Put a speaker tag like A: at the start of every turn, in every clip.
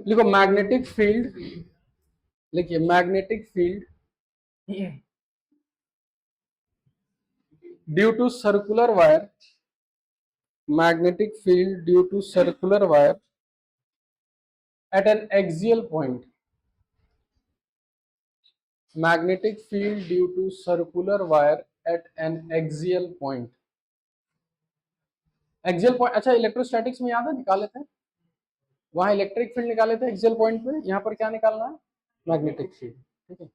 A: लिखो magnetic field, लिखिए magnetic field due to circular wire, magnetic field due to circular wire at an axial point, magnetic field due to circular wire at an axial point. Axial point, अच्छा electrostatics में याद है निकाले थे, वहां electric field निकाले थे axial point पे, यहाँ पर क्या निकालना है, मैग्नेटिक फील्ड। ठीक है,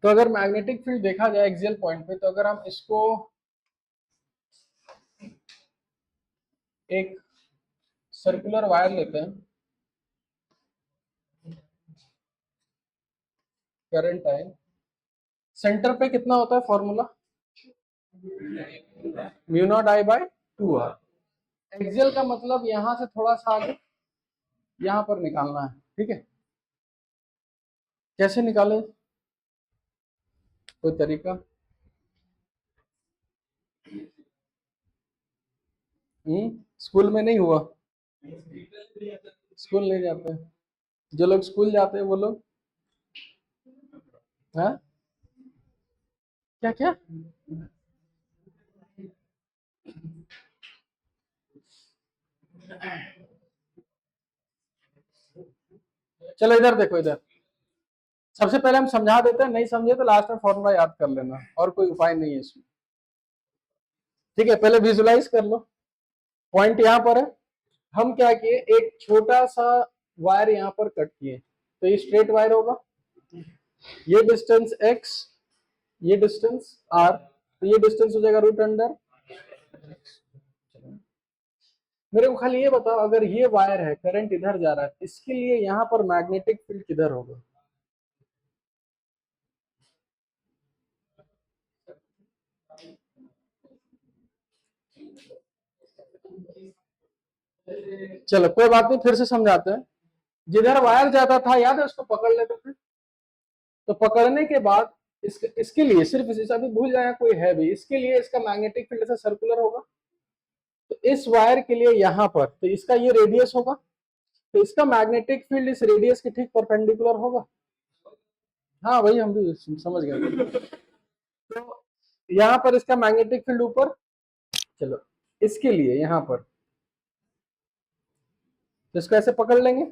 A: तो अगर मैग्नेटिक फील्ड देखा जाए एक्सियल पॉइंट पे, तो अगर हम इसको एक सर्कुलर वायर लेते हैं, करंट है, सेंटर पे कितना होता है formula, mu naught I bye 2r। Axial का मतलब यहां से थोड़ा सा आगे यहां पर निकालना है। ठीक है, कैसे निकाले, कोई तरीका? स्कूल में नहीं हुआ, स्कूल नहीं जाते, जो लोग स्कूल जाते हैं वो लोग, हाँ क्या क्या, चलो इधर देखो, इधर सबसे पहले हम समझा देते हैं, नहीं समझे तो लास्ट में फॉर्मूला याद कर लेना, और कोई उपाय नहीं है इसमें। ठीक है, पहले विजुलाइज कर लो, पॉइंट यहाँ पर है, हम क्या किए, एक छोटा सा वायर यहाँ पर कट किए, तो ये स्ट्रेट वायर होगा, ये डिस्टेंस x, ये डिस्टेंस r, तो ये डिस्टेंस हो जाएगा रूट अंडर। मेरे को खाली ये बताओ, अगर ये वायर है, करंट इधर जा रहा है, इसके लिए यहाँ पर मैग्नेटिक फील्ड किधर होगा, चलो कोई बात नहीं, फिर से समझाते हैं। जिधर वायर जाता था याद है, उसको पकड़ लेते थे, तो पकड़ने के बाद इसके लिए सिर्फ इसे अभी भूल जाए कोई है भी, इसके लिए इसका मैग्नेटिक फील्ड ऐसा सर्कुलर होगा, तो इस वायर के लिए यहाँ पर, तो इसका ये रेडियस होगा, तो इसका मैग्नेटिक फील्ड इस रेडियस के ठीक परपेंडिकुलर होगा। हाँ वही हम भी समझ गए, तो यहाँ पर इसका मैग्नेटिक फील्ड ऊपर, चलो इसके लिए यहाँ पर, तो इसको ऐसे पकड़ लेंगे,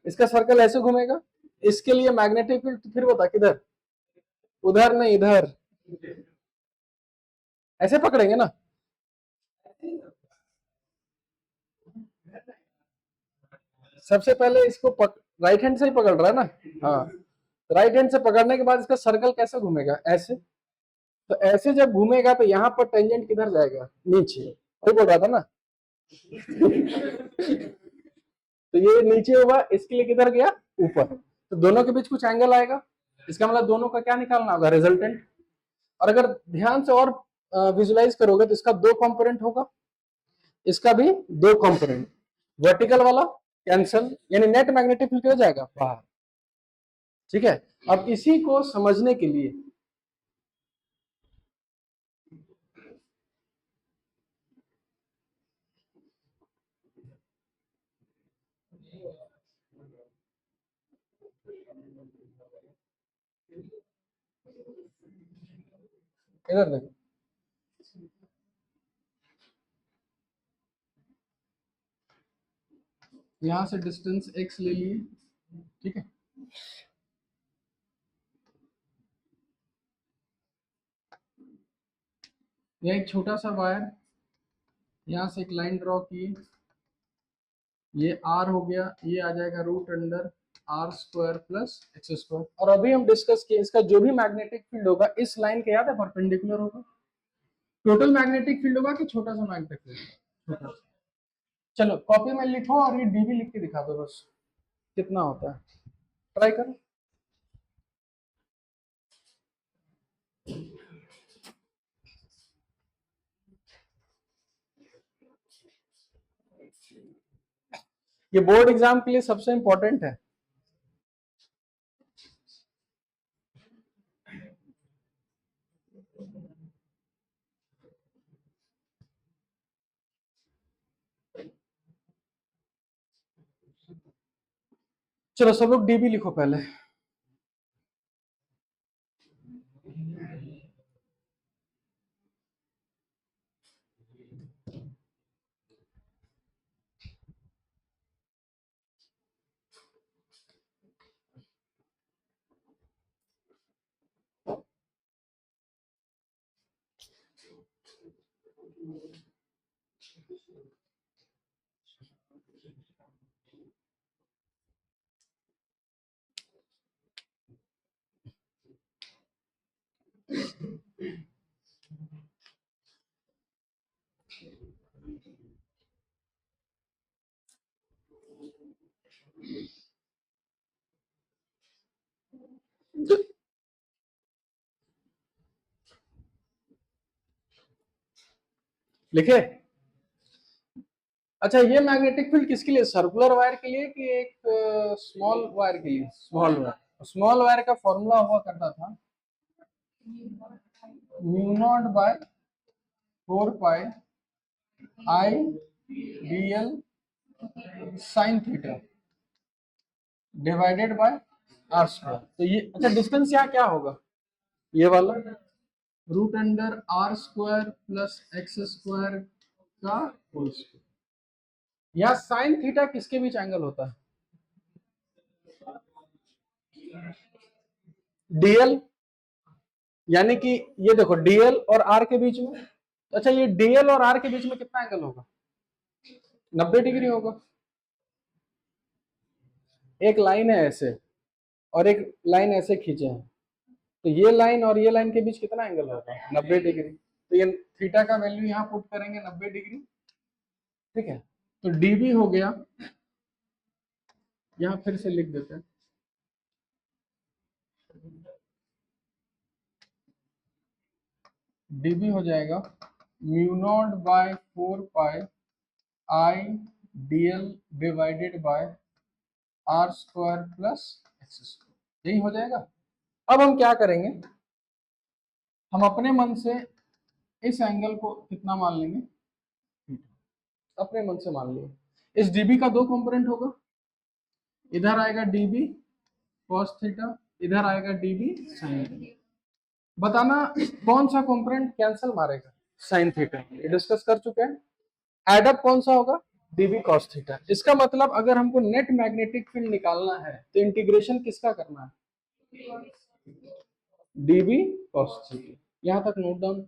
A: इसका सर्कल ऐसे घूमेगा, इसके लिए मैग्नेटिक फील्ड, तो फिर बता किधर, उधर नहीं इधर, ऐसे पकड़ेंगे ना, सबसे पहले इसको राइट हैंड से ही पकड़ रहा है ना, हाँ, राइट हैंड से पकड़ने के बाद इसका सर्कल कैसे घूमेगा, ऐसे, तो ऐसे जब घूमेगा तो यहाँ पर टेंजेंट किधर जाएगा, नीचे, वही बोल रहा था ना। तो ये नीचे होगा, इसके लिए किधर गया, ऊपर, तो दोनों के बीच कुछ एंगल आएगा, इसका मतलब दोनों का क्या निकालना होगा, रिजल्टेंट। और अगर ध्यान से और विजुलाइज करोगे तो इसका दो कंपोनेंट होगा, इसका भी दो कंपोनेंट, वर्टिकल वाला कैंसल, यानी नेट मैग्नेटिक फील्ड हो जाएगा बाहर। ठीक है, अब इसी को समझने के लिए इधर देखो, यहां से डिस्टेंस x ले लिए, ठीक है, यह एक छोटा सा वायर, यहां से एक लाइन ड्रॉ की, ये r हो गया, ये आ जाएगा root under R square plus X square. और अभी हम डिस्कस किए, इसका जो भी मैग्नेटिक फील्ड होगा इस लाइन के याद है परपेंडिकुलर होगा, टोटल मैग्नेटिक फील्ड होगा कि छोटा सा मैग्नेटिक फील्ड, छोटा सा। चलो कॉपी में लिखो और ये डीबी लिख के दिखा दो बस, कितना होता है, ट्राई करो। ये बोर्ड एग्जाम के लिए सबसे इंपॉर्टेंट है। चलो सब लोग डीबी लिखो पहले। लिखे? अच्छा, ये मैग्नेटिक फील्ड किसके लिए, सर्कुलर वायर के लिए कि एक स्मॉल वायर के लिए? Small wire. स्मॉल वायर का फॉर्मूला हुआ करता था mu naught by 4 pi I D L sine theta divided by R square. तो ये अच्छा, डिस्टेंस यहाँ क्या होगा? ये वाला root under R square plus X square का होल स्क्वायर। या साइन थीटा किसके बीच एंगल होता है? डीएल, यानी कि ये देखो डीएल और आर के बीच में। अच्छा, ये डीएल और आर के बीच में कितना एंगल होगा? 90 डिग्री होगा। एक लाइन है ऐसे और एक लाइन ऐसे खींचे हैं, तो ये लाइन और ये लाइन के बीच कितना एंगल होगा? 90 डिग्री। तो ये थीटा का वैल्यू यहाँ पुट करेंगे 90 डिग्री। ठीक है, तो डीबी हो गया, यहाँ फिर से लिख देते हैं, डीबी हो जाएगा mu naught by 4 pi I DL divided by R square plus X square. यही हो जाएगा। अब हम क्या करेंगे, हम अपने मन से इस एंगल को कितना मान लेंगे? अपने मन से मान लिया। इस डीबी का दो कंपोनेंट होगा, इधर आएगा डीबी कॉस थीटा, इधर आएगा डीबी साइन थीटा। बताना कौन सा कंपोनेंट कैंसिल मारेगा? Sine theta. ये डिस्कस कर चुके हैं। एड अप कौन सा होगा? DB cos theta. इसका मतलब अगर हमको नेट मैग्नेटिक फील्ड निकालना है तो इंटीग्रेशन किसका करना है? DB cos theta. यहां तक नोट डाउन।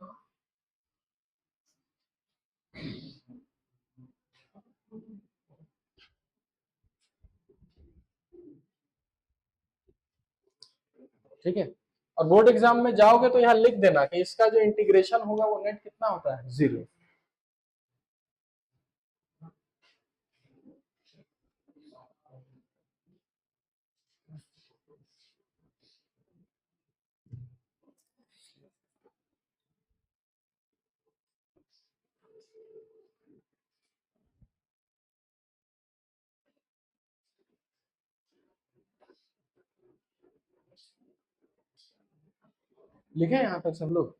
A: ठीक है, और बोर्ड एग्जाम में जाओगे तो यहाँ लिख देना कि इसका जो इंटीग्रेशन होगा वो नेट कितना होता है? 0। लिखे यहाँ तक सब लोग?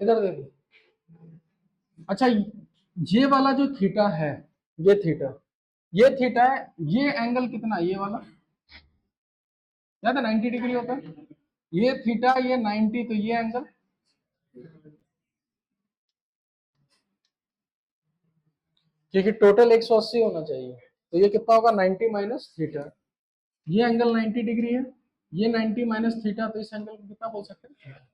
A: इधर देखो। अच्छा, ये वाला जो थीटा है, ये थीटा, ये थीटा है, ये एंगल कितना? ये वाला याद है 90 डिग्री होता है। ये थीटा, ये 90, तो ये एंगल, क्योंकि टोटल 180 होना चाहिए, तो ये कितना होगा? 90 माइनस थीटा। ये एंगल 90 डिग्री है, ये 90 माइनस थीटा, तो इस एंगल को कितना बोल सकते हैं?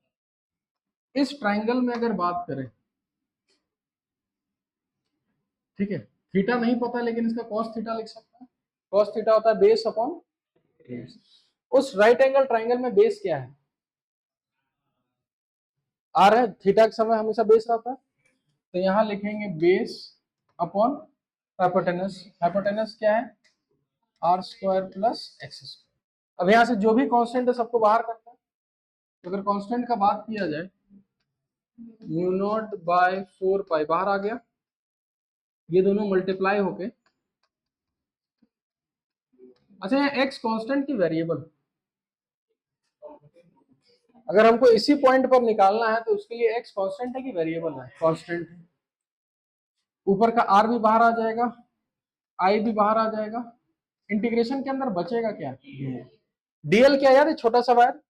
A: इस ट्राइंगल में अगर बात करें, ठीक है, थीटा नहीं पता लेकिन इसका कॉस थीटा लिख सकता है। कॉस थीटा होता है बेस अपॉन बेस। उस राइट एंगल ट्राइंगल में बेस क्या है? आर है। थीटा के समय हमेशा बेस रहता है। तो यहाँ लिखेंगे बेस अपॉन हाइपोटेनस। हाइपोटेनस क्या है? R square plus X square. अब यहाँ से जो भी कांस्टेंट है सबको बाहर करता है। तो अगर कांस्टेंट का बात किया जाए, म्यू नॉट बाय 4 पाई बाहर आ गया, ये दोनों मल्टीप्लाई होके, अच्छा यहाँ एक्स कांस्टेंट की वेरिएबल, अगर हमको इसी पॉइंट पर निकालना है तो उसके लिए एक्स कांस्टेंट है कि वेरिएबल है? कांस्टेंट है। ऊपर का आर भी बाहर आ जाएगा, आई भी बाहर आ जाएगा। इंटीग्रेशन के अंदर बचेगा क्या? डीएल क्या यार? छोटा सा वायर।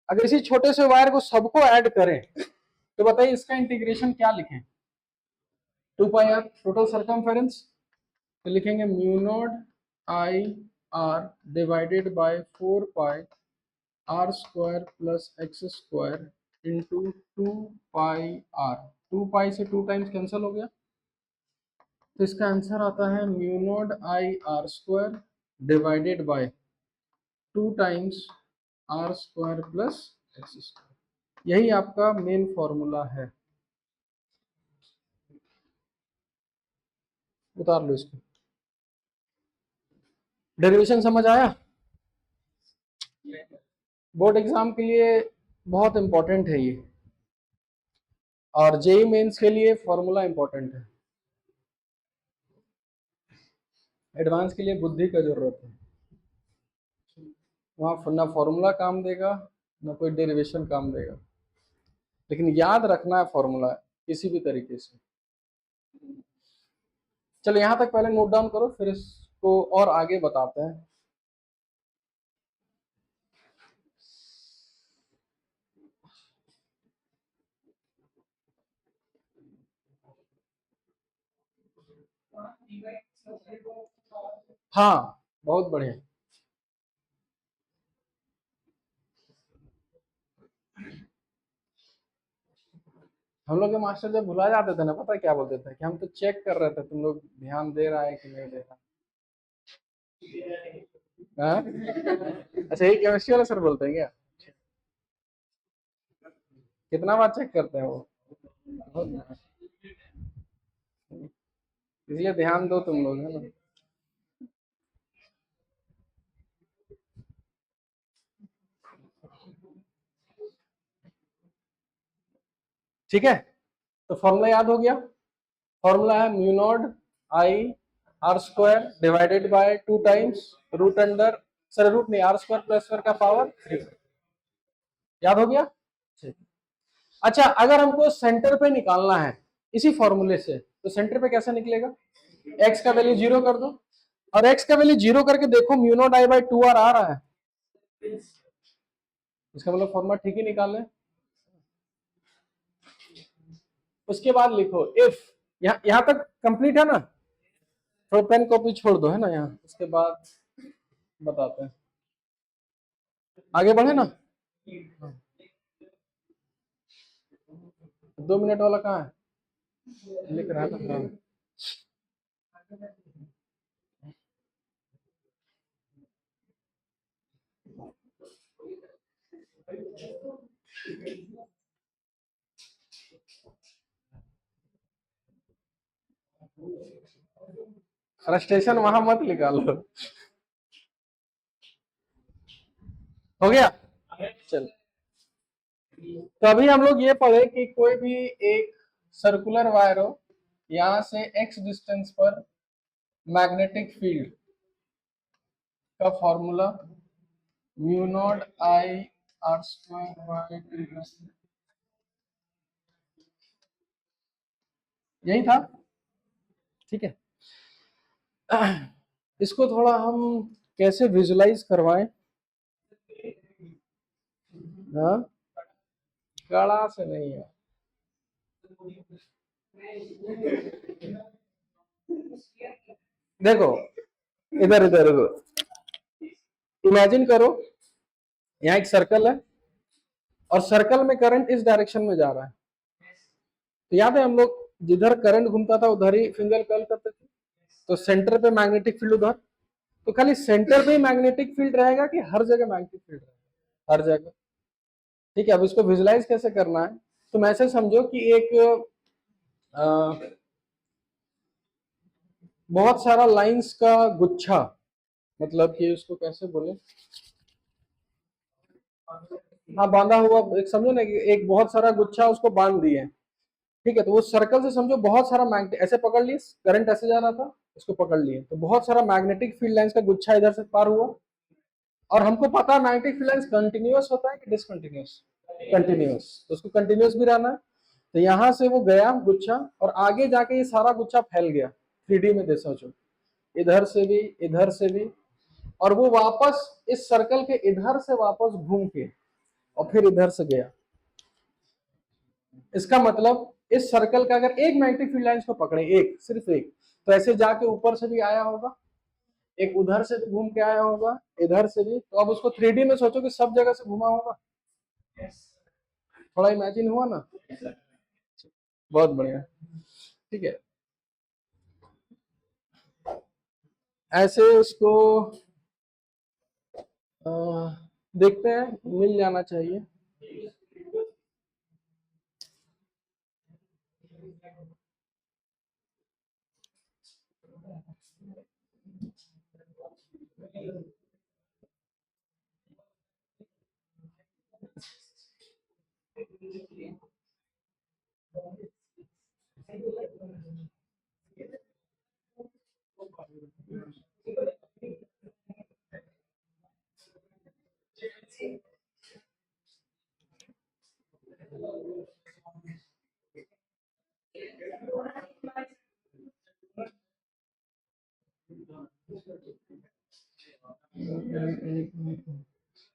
A: अगर इसी छोटे से वायर को सबको ऐड करें तो बताइए इसका इंटीग्रेशन क्या लिखें? 2 पाई आर टोटल सरकमफेरेंस। तो लिखेंगे mu naught I R divided by 4 pi R square plus X square into 2 pi R. 2 pi से 2 टाइम्स कैंसिल हो गया, तो इसका आंसर आता है mu naught I R square divided by 2 times R square plus X square. यही आपका main formula है। उतार लो इसको। डेरिवेशन समझ आया? बोर्ड एग्जाम के लिए बहुत इंपॉर्टेंट है ये, और जेई मेंस के लिए फॉर्मूला इंपॉर्टेंट है। एडवांस के लिए बुद्धि का जरूरत है। वहाँ ना फॉर्मूला काम देगा ना कोई डेरिवेशन काम देगा, लेकिन याद रखना है फॉर्मूला किसी भी तरीके से। चलो यहाँ तक पहले नोट डाउन करो, फिर इसको और आगे बताते हैं। हाँ बहुत बढ़िया। हम लोग के मास्टर जब भुला जाते थे ना, पता है क्या बोलते थे? कि हम तो चेक कर रहे थे तुम लोग ध्यान दे रहा है कि नहीं दे रहा। हाँ? अच्छा ये केमिस्ट्री वाले सर बोलते हैं क्या? कितना बार चेक करते हैं वो? इसलिए ध्यान दो तुम लोग, है ना। ठीक है, तो फॉर्मूला याद हो गया। फॉर्मूला है mu naught I R square divided by 2 times root under, sir root नहीं, आर स्क्वायर प्लस स्क्वायर का पावर 3। याद हो गया? ठीक। अच्छा अगर हमको सेंटर पे निकालना है इसी फॉर्मूले से, तो सेंटर पे कैसे निकलेगा? एक्स का वैल्यू 0 कर दो, और एक्स का वैल्यू 0 करके देखो mu naught I by 2 R आ रहा है, इसका मतलब फॉर्मूला ठीक ही निकाल लें। उसके बाद लिखो इफ, यहाँ तक कंप्लीट है ना? थोड़ा पेन कॉपी छोड़ दो, है ना यहाँ, उसके बाद बताते हैं। आगे बढ़े ना। 2 मिनट वाला कहाँ है? लिख रहा था। हाँ। फ्रस्ट्रेशन वहां मत निकालो। हो गया? चल, तो अभी हम लोग ये पढ़े कि कोई भी एक सर्कुलर वायर हो, यहां से x डिस्टेंस पर मैग्नेटिक फील्ड का formula mu naught I R square by 2, यही था। ठीक है, इसको थोड़ा हम कैसे विजुलाइज करवाएं? हाँ, कड़ा से नहीं है। देखो इधर इधर इमेजिन करो, यहाँ एक सर्कल है और सर्कल में करंट इस डायरेक्शन में जा रहा है। तो याद है हम लोग जिधर करंट घूमता था उधर ही फिंगर कर्ल करते थे, तो सेंटर पे मैग्नेटिक फील्ड उधर। तो खाली सेंटर पे ही मैग्नेटिक फील्ड रहेगा कि हर जगह मैग्नेटिक फील्ड रहेगा? हर जगह। ठीक है, अब इसको विजुलाइज कैसे करना है? तुम ऐसे समझो कि एक बहुत सारा लाइंस का गुच्छा, मतलब कि उसको कैसे बोले, हाँ बांधा हुआ, एक समझो ना कि एक बहुत सारा गुच्छा उसको बांध दिए, ठीक है। तो वो सर्कल से समझो बहुत सारा मैग्नेटिक, ऐसे पकड़ लिए, करंट ऐसे जा रहा था, इसको पकड़ लिए, तो बहुत सारा मैग्नेटिक फील्ड लाइंस का गुच्छा इधर से पार हुआ। और हमको पता है मैग्नेटिक फील्ड लाइंस कंटिन्यूअस होता है कि डिसकंटिन्यूअस, कंटिन्यूअस, तो उसको कंटिन्यूअस भी रहना है। तो यहां से वो गया गुच्छा और आगे जाके ये सारा गुच्छा फैल गया, 3D में दे सोचो, इधर से भी, इधर से भी, और वो वापस इस सर्कल के इधर से वापस घूम के और फिर इधर से गया। इसका मतलब इस सर्कल का अगर एक मैग्नेटिक फील्ड लाइंस को पकड़े, एक, सिर्फ एक, तो ऐसे जाके ऊपर से भी आया होगा, एक उधर से भी घूम के आया होगा, इधर से भी। तो अब उसको 3D में सोचो कि सब जगह से घुमा होगा, थोड़ा इमेजिन हुआ ना, बहुत बढ़िया, ठीक है। ऐसे उसको अ, देखते हैं, मिल जाना चाहिए।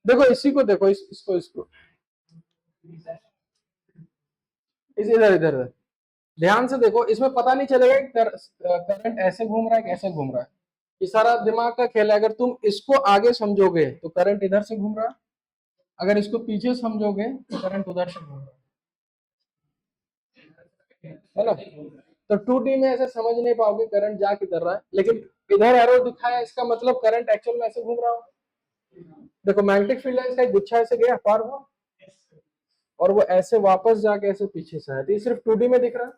A: देखो इसी को देखो, इसको इधर इधर ध्यान से देखो, इसमें पता नहीं चलेगा कि करंट ऐसे घूम रहा है कैसे घूम रहा है, ये सारा दिमाग का खेल है। अगर तुम इसको आगे समझोगे तो करंट इधर से घूम रहा है, अगर इसको पीछे समझोगे तो करंट उधर से घूम रहा है ना। तो 2D में ऐसे समझ नहीं पाओगे करंट जा किधर रहा है, लेकिन इधर एरो दिखाया, इसका मतलब करंट एक्चुअल में ऐसे घूम रहा हो। देखो मैग्नेटिक फील्ड लाइंस का एक गुच्छा ऐसे गया पार हुआ, और वो ऐसे वापस जाके ऐसे पीछे से है, तो ये सिर्फ 2D में दिख रहा है।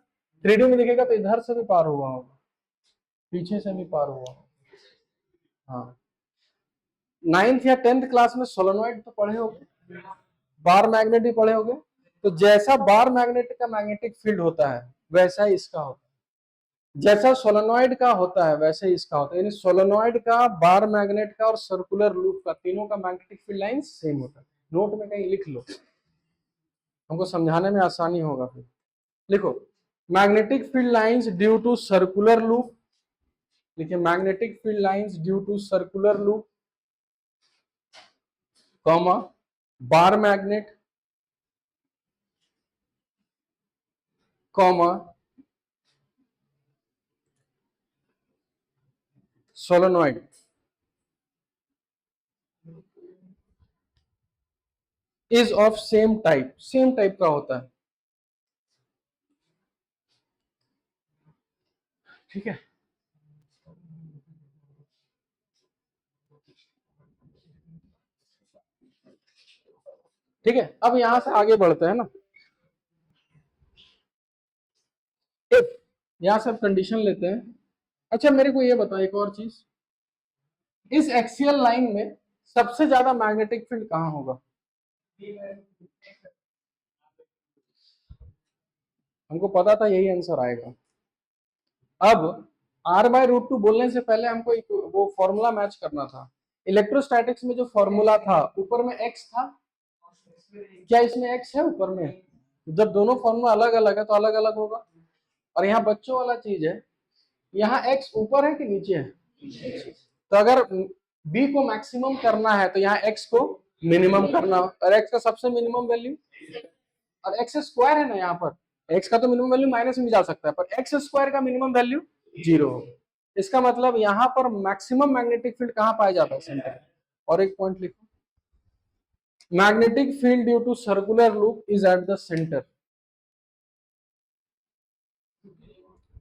A: 3D में दिखेगा तो इधर से भी पार हुआ होगा, पीछे से भी पार हुआ होगा। हाँ, 9th या 10th क्लास में सोलेनोइड तो पढ़े होगे, बार मैग्नेट भी पढ़े होगे। तो जैसा बार मैग्नेट का मैग्नेटिक फील्ड होता है वैसा ही इसका होता है, जैसा सोलेनोइड का होता है वैसे ही इसका होता है। यानी सोलेनोइड का, बार मैग्नेट का और सर्कुलर लूप का, तीनों का मैग्नेटिक फील्ड लाइन सेम होता है। नोट में कहीं लिख लो, हमको समझाने में आसानी होगा फिर। लिखो, magnetic field lines due to circular loop, लिखिए magnetic field lines due to circular loop, comma bar magnet, comma solenoid is of same type, same type का होता है, ठीक है। ठीक है, अब यहां से आगे बढ़ते हैं ना। इफ, यहां से अब कंडीशन लेते हैं। अच्छा मेरे को ये बताओ एक और चीज, इस एक्सियल लाइन में सबसे ज्यादा मैग्नेटिक फील्ड कहां होगा? हमको पता था यही आंसर आएगा। अब r/√2 बोलने से पहले हमको एक वो फॉर्मूला मैच करना था। इलेक्ट्रोस्टैटिक्स में जो फॉर्मूला था ऊपर में x था, क्या इसमें x है ऊपर में? जब दोनों फॉर्मूला अलग अलग है तो अलग अलग होगा। और यहाँ बच्चों वाला चीज है, यहाँ x ऊपर है कि नीचे है? तो अगर b को मैक्सिमम करना है तो यहाँ x को मिनिमम करना, और x का सबसे मिनिमम वैल्यू, और एक्स स्क्वायर है ना यहाँ पर, x का तो मिनिमम वैल्यू माइनस में जा सकता है, पर एक्स स्क्वायर का मिनिमम वैल्यू 0 हो। इसका मतलब यहाँ पर मैक्सिमम मैग्नेटिक फील्ड कहाँ पाया जाता है? सेंटर। और एक पॉइंट लिखो, magnetic field due to circular loop is at the centre.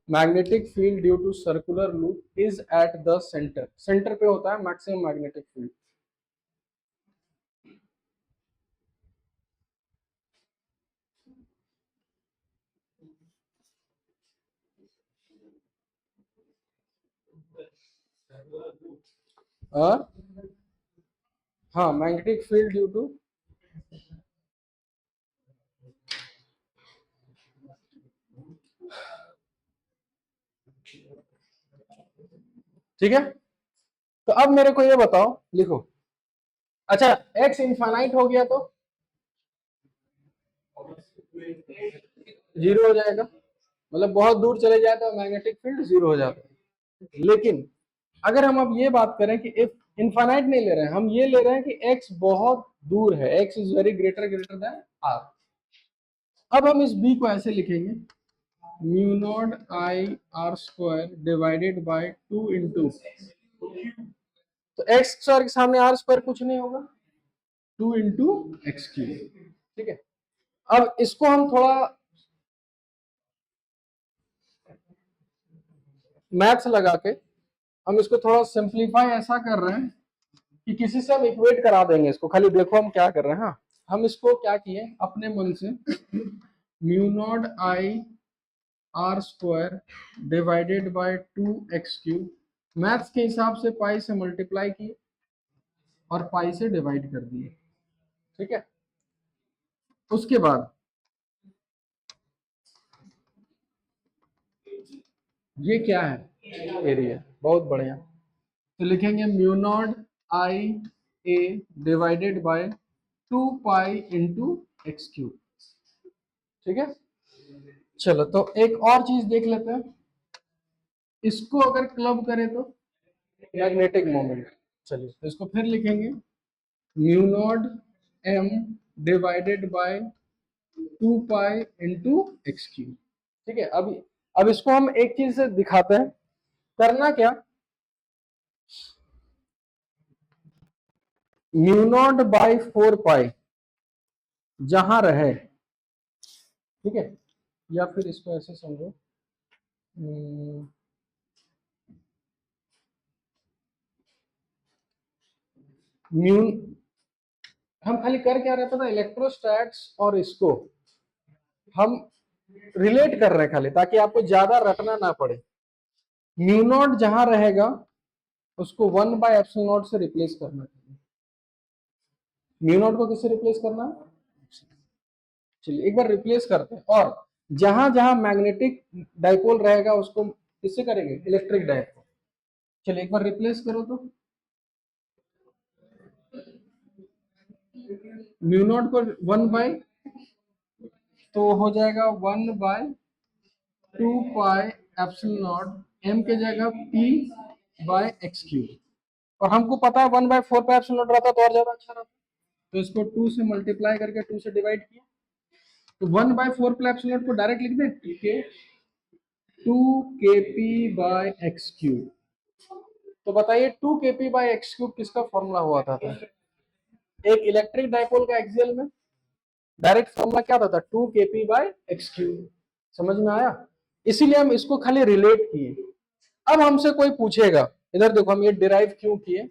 A: Magnetic field due to circular loop is at the centre, centre पे होता है मैक्सिमम मैग्नेटिक फील्ड। और हाँ, मैग्नेटिक फील्ड ड्यू टू, ठीक है। तो अब मेरे को ये बताओ, लिखो। अच्छा, एक्स इनफाइनाइट हो गया तो जीरो हो जाएगा, मतलब बहुत दूर चले जाए तो मैग्नेटिक फील्ड जीरो हो जाता है। लेकिन अगर हम अब ये बात करें कि इफ इनफाइनाइट नहीं ले रहे हैं, हम ये ले रहे हैं कि एक्स बहुत दूर है, X is very greater greater than R. अब हम इस बी को ऐसे लिखेंगे, mu naught I R square divided by 2 into, तो एक्स स्क्वायर के सामने आर स्क्वायर कुछ नहीं होगा, 2 इंटू एक्स क्यूब, ठीक है। अब इसको हम थोड़ा मैथ्स लगा के हम इसको थोड़ा सिंप्लीफाई ऐसा कर रहे हैं कि किसी से हम इक्वेट करा देंगे इसको, खाली देखो हम क्या कर रहे हैं। हाँ, हम इसको क्या किए अपने मन से, mu naught I R square divided bye 2x³ maths के हिसाब से पाई से मल्टीप्लाई किए और पाई से डिवाइड कर दिए, ठीक है। उसके बाद ये क्या है, एरिया, बहुत बढ़िया। तो लिखेंगे mu naught I A divided by 2 pi into x³, ठीक है। चलो, तो एक और चीज देख लेते हैं, इसको अगर क्लब करें तो मैग्नेटिक मोमेंट। चलिए, तो इसको फिर लिखेंगे, mu naught M divided by 2 pi into x³, ठीक है। अब इसको हम एक चीज से दिखाते हैं, करना क्या, म्यू नॉट बाय 4 पाई जहां रहे, ठीक है, या फिर इसको ऐसे समझो, म्यू, हम खाली कर क्या रहे पता, इलेक्ट्रोस्टैट्स और इसको हम रिलेट कर रहे हैं खाली, ताकि आपको ज्यादा रटना ना पड़े। म्यू नॉट जहां रहेगा उसको 1/ε0 से रिप्लेस करना चाहिए। म्यू नॉट को किससे रिप्लेस करना है, चलिए एक बार रिप्लेस करते हैं। और जहां जहां मैग्नेटिक डाइपोल रहेगा उसको किससे करेंगे, इलेक्ट्रिक डाइपोल। चलिए एक बार रिप्लेस करो तो, म्यू नॉट को 1 बाय, तो हो जाएगा 1/2 पाई एम के जगह p/x³। और हमको पता है 1/4 पाई रहता तो और ज्यादा अच्छा रहता, तो इसको 2 से मल्टीप्लाई करके 2 से डिवाइड किया, तो 1/4 को डायरेक्ट लिख दें, के 2kp/x³। तो बताइए 2kp/x³ किसका फॉर्मूला हुआ था, एक इलेक्ट्रिक डाइपोल का एक्सियल में डायरेक्ट फॉर्मूला क्या था, 2kp/x³। समझ में आया, इसीलिए हम इसको खाली रिलेट किए। अब हमसे कोई पूछेगा, इधर देखो हम ये डिराइव क्यों किए,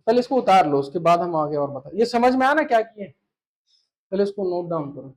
A: पहले इसको उतार लो, उसके बाद हम आगे और बता, ये समझ में आया ना क्या किए, पहले इसको नोट डाउन करो।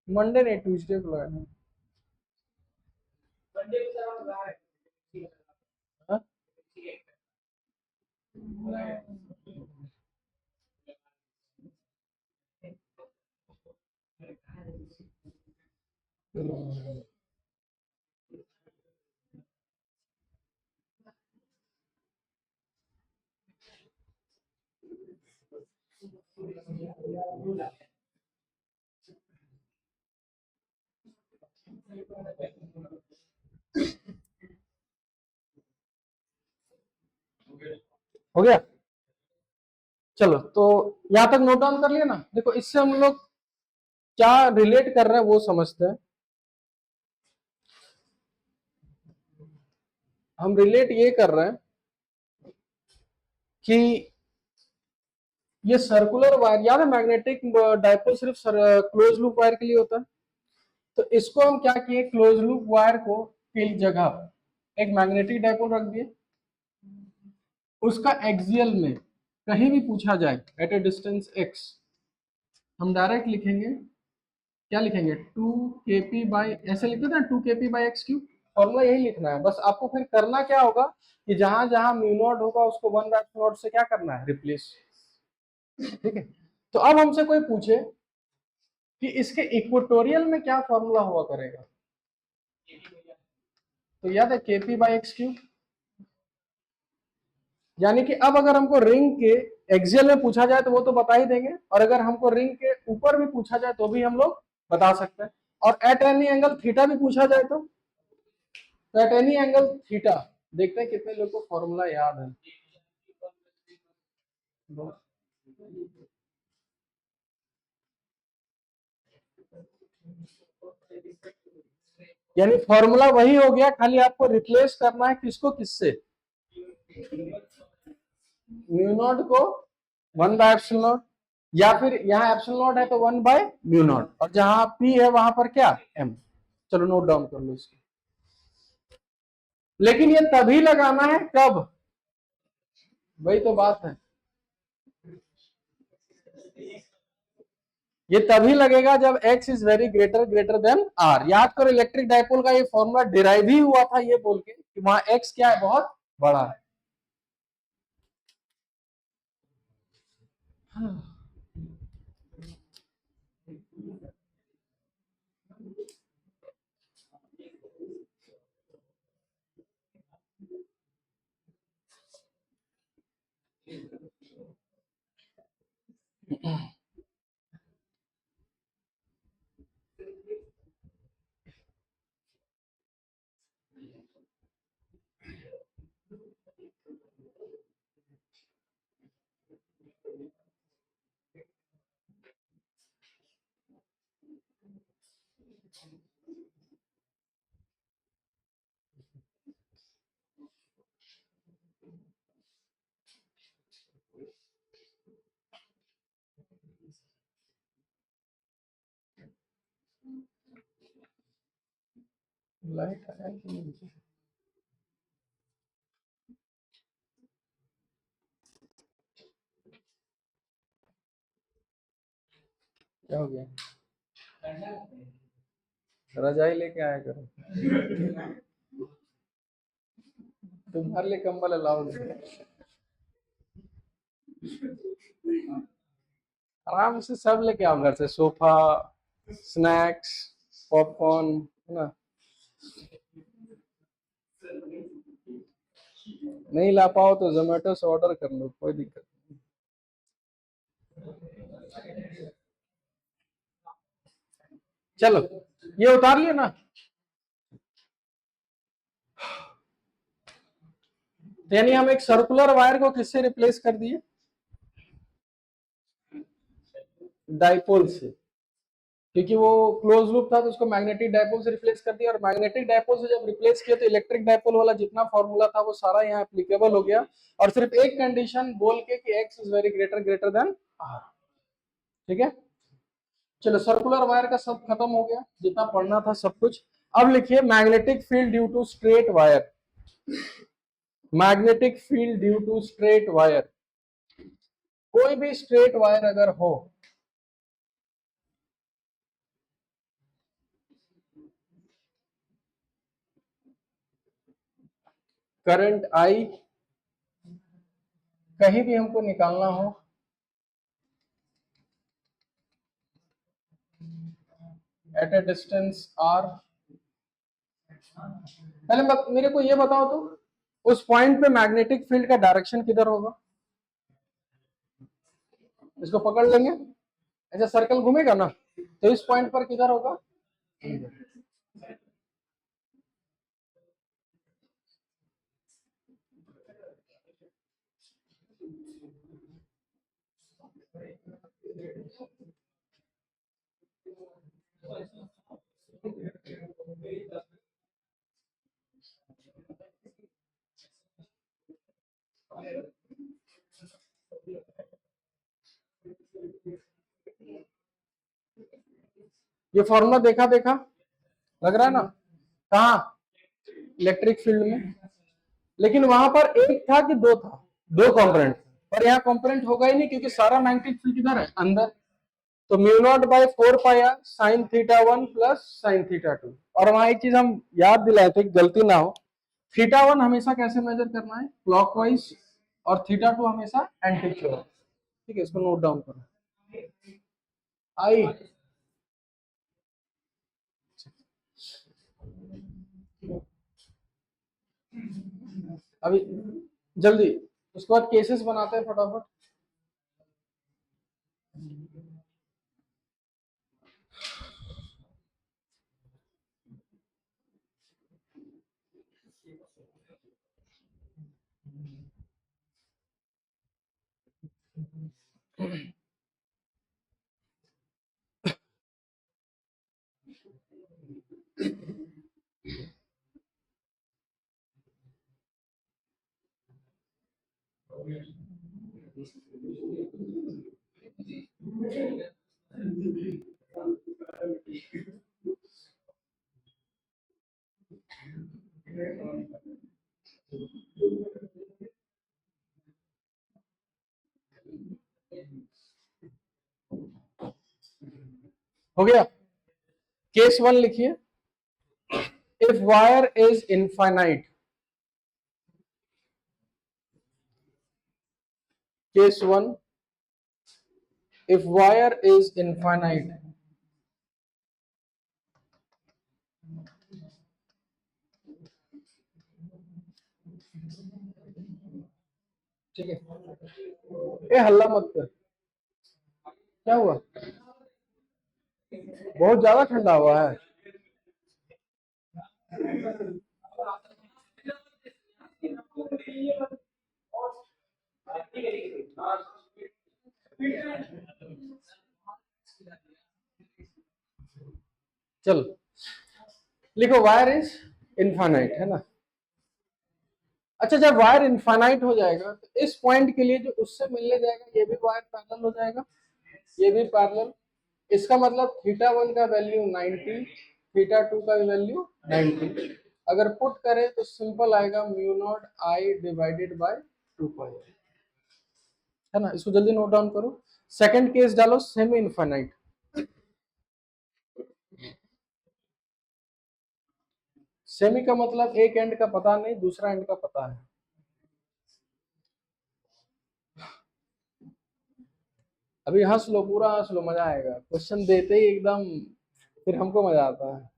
A: मंडे नहीं, ट्यूसडे को लगाना। हाँ? हो गया। चलो तो यहां तक नोट डाउन कर लिया ना। देखो इससे हम लोग क्या रिलेट कर रहे हैं वो समझते हैं। हम रिलेट ये कर रहे हैं कि ये सर्कुलर वायर, याद है मैग्नेटिक डायपोल सिर्फ क्लोज लूप वायर के लिए होता है। तो इसको हम क्या किए, क्लोज लूप वायर को की जगह एक मैग्नेटिक डायपोल रख दिए। उसका एक्सियल में कहीं भी पूछा जाए एट ए डिस्टेंस x, हम डायरेक्ट लिखेंगे, क्या लिखेंगे, 2kp बाई, ऐसे लिखते थे ना 2kp by x cube. Formula यही लिखना है। बस आपको फिर करना क्या होगा कि जहां जहां म्यू नॉट होगा उसको 1/नॉट से क्या करना है, रिप्लेस। ठीक है। तो अब हमसे कोई पूछे कि इसके इक्वेटोरियल में क्या फॉर्मूला हुआ करेगा, तो याद है kp बाई एक्स क्यूब। यानी कि अब अगर हमको रिंग के एक्सियल में पूछा जाए तो वो तो बता ही देंगे, और अगर हमको रिंग के ऊपर भी पूछा जाए तो भी हम लोग बता सकते हैं। और एट एनी एंगल थीटा भी पूछा जाए तो एट एनी एंगल थीटा। देखते हैं कितने लोग को फॉर्मूला याद है। यानी फॉर्मूला वही हो गया, खाली आपको रिप्लेस करना है किसको किससे, म्यू नॉट को 1/एप्सिलॉन, या फिर यहाँ एप्सिलॉन है तो 1/म्यू नॉट, और जहां पी है वहां पर क्या, एम। चलो नोट डाउन कर लो इसको। लेकिन ये तभी लगाना है कब, वही तो बात है। ये तभी लगेगा जब x is very greater than r। याद करो इलेक्ट्रिक डायपोल का ये फॉर्मूला डिराइव ही हुआ था ये बोल के कि वहां x क्या है, बहुत बड़ा है। लाइट आया कि नहीं, क्या हो गया, रजाई लेके आया करो, तुम्हारे लिए कंबल अलाउड है। आराम से सब लेके आओ घर से, सोफा, स्नैक्स, पॉपकॉर्न, है ना। नहीं ला पाओ तो जोमेटो से ऑर्डर कर लो, कोई दिक्कत नहीं। चलो ये उतार लिया ना। यानी हम एक सर्कुलर वायर को किससे रिप्लेस कर दिए, डाइपोल से। क्योंकि वो क्लोज लूप था तो उसको मैग्नेटिक डायपोल से रिप्लेस कर दिया, और मैग्नेटिक डायपोल से जब रिप्लेस किया तो इलेक्ट्रिक डायपोल वाला जितना फॉर्मूला था वो सारा यहाँ एप्लीकेबल हो गया। और सिर्फ एक कंडीशन बोल के कि x is very greater than r। ठीक है। चलो सर्कुलर वायर का सब खत्म हो गया, जितना पढ़ना था सब कुछ। अब लिखिए magnetic field due to straight wire, magnetic field due to straight wire. कोई भी स्ट्रेट वायर अगर हो, करंट आई कहीं भी हमको निकालना हो, एट ए डिस्टेंस आर, पहले मेरे को ये बताओ तो उस पॉइंट पे मैग्नेटिक फील्ड का डायरेक्शन किधर होगा? इसको पकड़ लेंगे, ऐसा सर्कल घूमेगा ना, तो इस पॉइंट पर किधर होगा? ये फॉर्मूला देखा देखा लग रहा है ना? कहा? इलेक्ट्रिक फील्ड में। लेकिन वहां पर एक था कि दो था? दो कंपोनेंट, पर यहाँ कंपोनेंट होगा ही नहीं क्योंकि सारा मैग्नेटिक फील्ड किधर है? अंदर। तो mu naught by 4 pi sine theta 1 plus sine theta 2। और वहां एक चीज हम याद दिलाए थे, गलती ना हो, थीटा 1 हमेशा कैसे मेजर करना है? क्लॉकवाइज, और थीटा 2 हमेशा एंटी क्लॉक। ठीक है, इसको नोट डाउन करो। आई अभी जल्दी, उसके बाद केसेस बनाते हैं फटाफट। हो गया? केस 1 लिखिए। If wire is infinite, case 1, if wire is infinite, ठीक है, ये हल्ला मत कर। क्या हुआ? बहुत ज्यादा ठंडा हुआ है। चल लिखो, वायर इज इनफाइनाइट, है ना? अच्छा, जब वायर इनफाइनाइट हो जाएगा तो इस पॉइंट के लिए जो उससे मिलने जाएगा ये भी वायर पैरेलल हो जाएगा, ये भी पैरेलल। इसका मतलब थीटा 1 का वैल्यू 90, थीटा 2 का वैल्यू 90। अगर पुट करें तो सिंपल आएगा mu naught I divided by 2 पाई, है ना? इसको जल्दी नोट डाउन करो। सेकंड केस डालो, सेमी इनफाइनाइट। सेमी का मतलब एक एंड का पता नहीं, दूसरा एंड का पता है। अभी हंस लो, पूरा हंस लो, मजा आएगा। क्वेश्चन देते ही एकदम फिर हमको मजा आता है।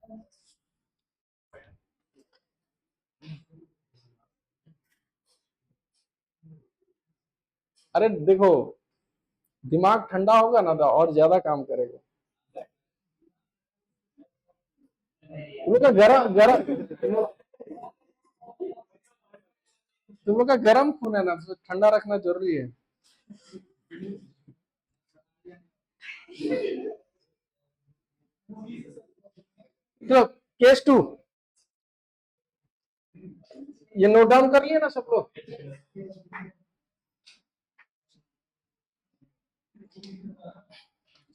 A: अरे देखो, दिमाग ठंडा होगा ना तो और ज्यादा काम करेगा। तुम लोग का गरम गरम तुम लोग का गर्म खून है ना, तो ठंडा रखना जरूरी है। तो केस 2, ये नोट डाउन कर लिए ना सब लोग?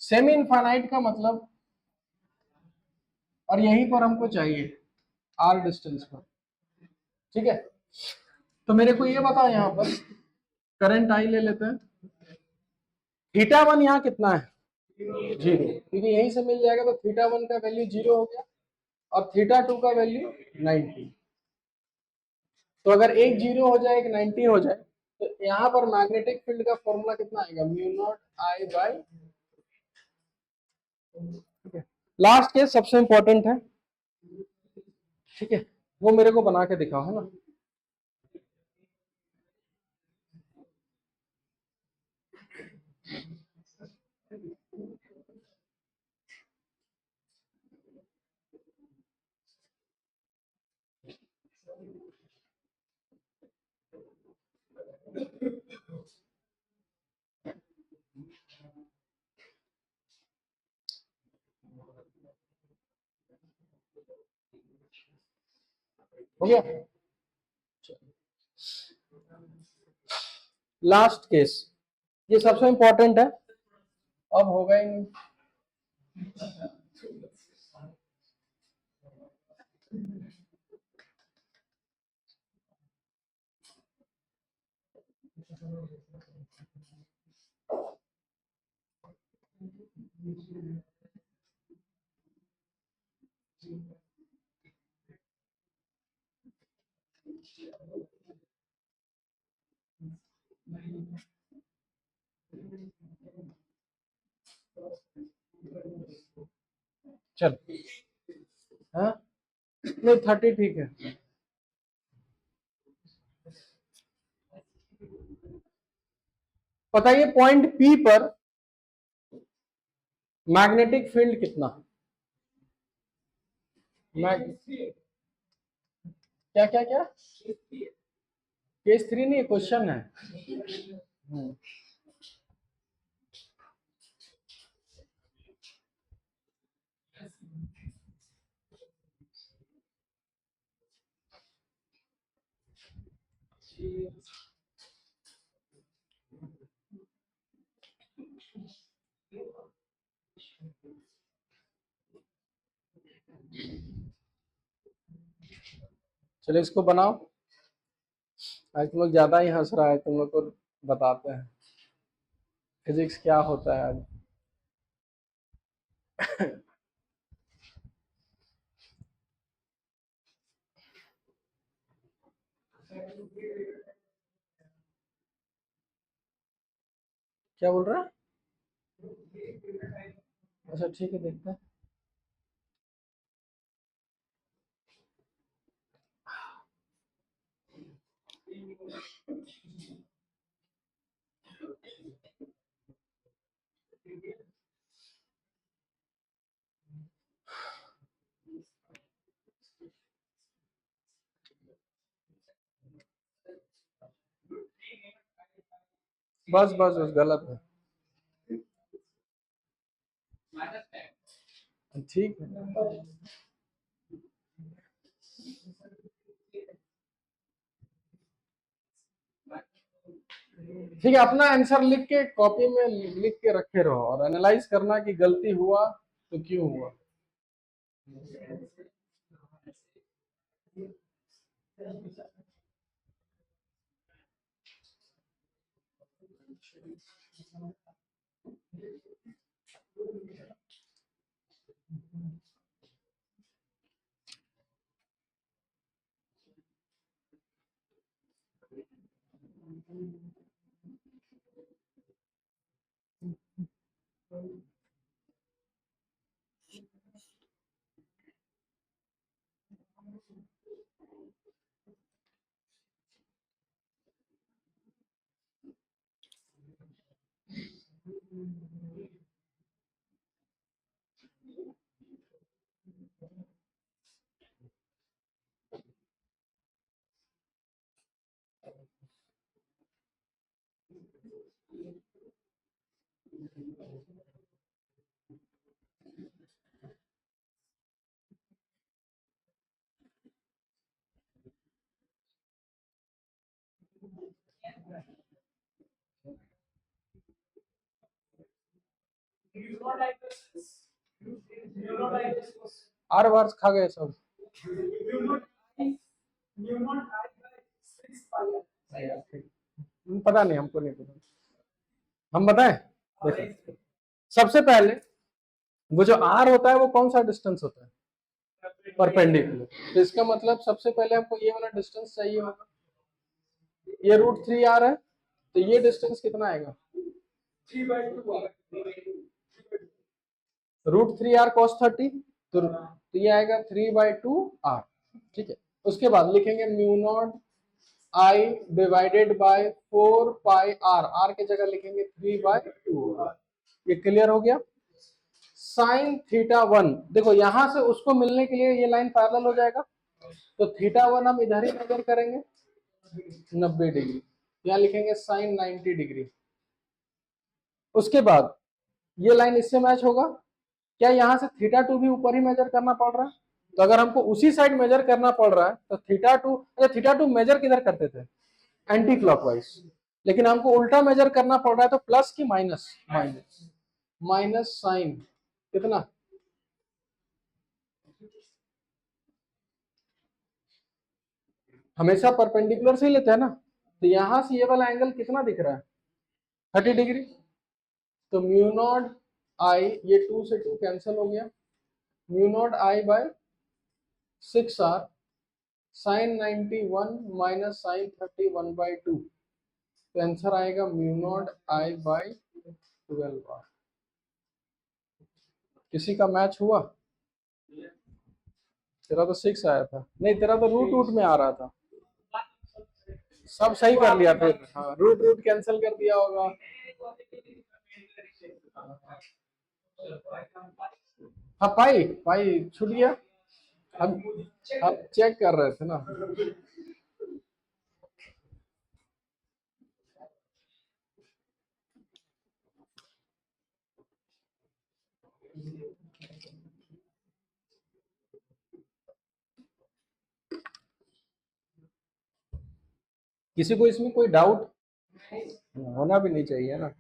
A: सेमी इनफाइनाइट का मतलब, और यहीं पर हमको चाहिए आर डिस्टेंस पर, ठीक है? तो मेरे को ये बताओ, यहाँ पर करंट आई ले लेते हैं, θ1 यहाँ कितना है, 0, क्योंकि यहीं से मिल जाएगा, तो θ1 का वैल्यू 0 हो गया और θ2 का वैल्यू 90। तो अगर एक 0 हो जाए, एक 90 हो जाए, तो यहाँ पर मैग्नेटिक फील्ड का फॉर्मूला कितना आएगा, mu naught I by. Last case सबसे इंपॉर्टेंट है, ठीक है, वो मेरे को बना के दिखाओ, है ना। हो गया, लास्ट केस, ये सबसे इंपॉर्टेंट है। अब हो गए, चल, हाँ नहीं 30 ठीक है। बताइए पॉइंट पी पर मैग्नेटिक फील्ड कितना, क्या क्या क्या, केस 3 नहीं, क्वेश्चन है। चलो इसको बनाओ, आज तुम लोग ज्यादा ही हंस रहा है, तुम लोग को बताते हैं फिजिक्स क्या होता है आज। क्या बोल रहा है, अच्छा ठीक है, देखते हैं। बस बस बस, गलत है, ठीक है, ठीक है, अपना आंसर लिख के कॉपी में लिख के रखे रहो और एनालाइज करना कि गलती हुआ तो क्यों हुआ। आर बार खा गए सब, पता नहीं, हमको नहीं पता, हम बताएं। देखो सबसे पहले वो जो आर होता है वो कौन सा डिस्टेंस होता है? परपेंडिकुलर। तो इसका मतलब सबसे पहले आपको ये वाला डिस्टेंस चाहिए होगा, ये √3r है, तो ये डिस्टेंस कितना आएगा? √3r cos 30, तो ये आएगा 3/2r। ठीक है, उसके बाद लिखेंगे mu not I divided by 4πr, r की जगह लिखेंगे 3/2r। ये क्लियर हो गया? साइन θ1, देखो यहां से उसको मिलने के लिए ये लाइन पैरेलल हो जाएगा, तो θ1 हम इधर ही मेजर करेंगे 90 डिग्री, यहाँ लिखेंगे साइन 90 डिग्री। उसके बाद ये लाइन इससे मैच होगा, क्या यहाँ से θ2 भी ऊपर ही मेजर करना पड़ रहा है? तो अगर हमको उसी साइड मेजर करना पड़ रहा है तो θ2, अरे θ2 मेजर किधर करते थे? एंटी क्लॉकवाइज, लेकिन हमको उल्टा मेजर करना पड़ रहा है, तो प्लस की माइनस? माइनस। माइनस साइन कितना? हमेशा परपेंडिकुलर से ही लेते हैं ना, तो यहां से ये वाला एंगल कितना दिख रहा है? 30 डिग्री। तो म्यू नॉट आई, ये 2 से 2 कैंसिल हो गया, mu naught I by 6r sine 91 minus sine 30 1/2, तो आंसर आएगा mu naught I bye 12r। किसी का मैच हुआ? तेरा तो 6 आया था, नहीं तेरा तो रूट रूट में आ रहा था, सब सही कर लिया फिर। हाँ, रूट रूट कैंसिल कर दिया होगा। हाँ पाई पाई छूट गया, हम चेक कर रहे थे ना। किसी को इसमें कोई डाउट होना भी नहीं चाहिए ना,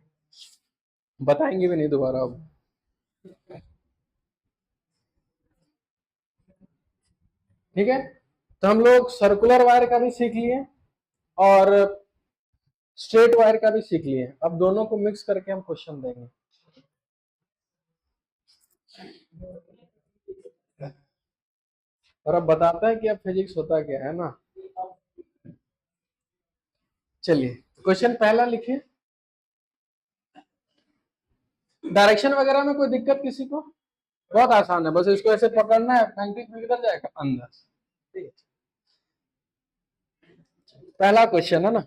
A: बताएंगे भी नहीं दोबारा अब। ठीक है, तो हम लोग सर्कुलर वायर का भी सीख लिए और स्ट्रेट वायर का भी सीख लिए, अब दोनों को मिक्स करके हम क्वेश्चन देंगे। और अब बताते हैं कि अब फिजिक्स होता क्या है ना। चलिए क्वेश्चन पहला लिखिए। डायरेक्शन वगैरह में कोई दिक्कत किसी को? बहुत आसान है, बस इसको ऐसे पकड़ना है, मैग्नेटिक फील्ड किधर जाएगा? अंदर। ठीक है, पहला क्वेश्चन है ना।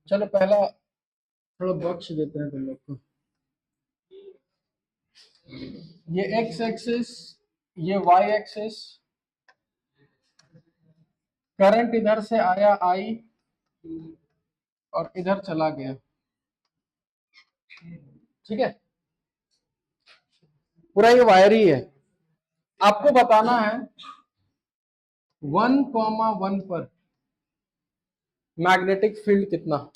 A: चलो पहला थोड़ा बख्श देते हैं तुम लोग को। ये एक्स एक्सिस, ये वाई एक्सिस, करंट इधर से आया आई और इधर चला गया। ठीक है, पूरा ये वायर ही है। आपको बताना है 1,1 पर मैग्नेटिक फील्ड कितना?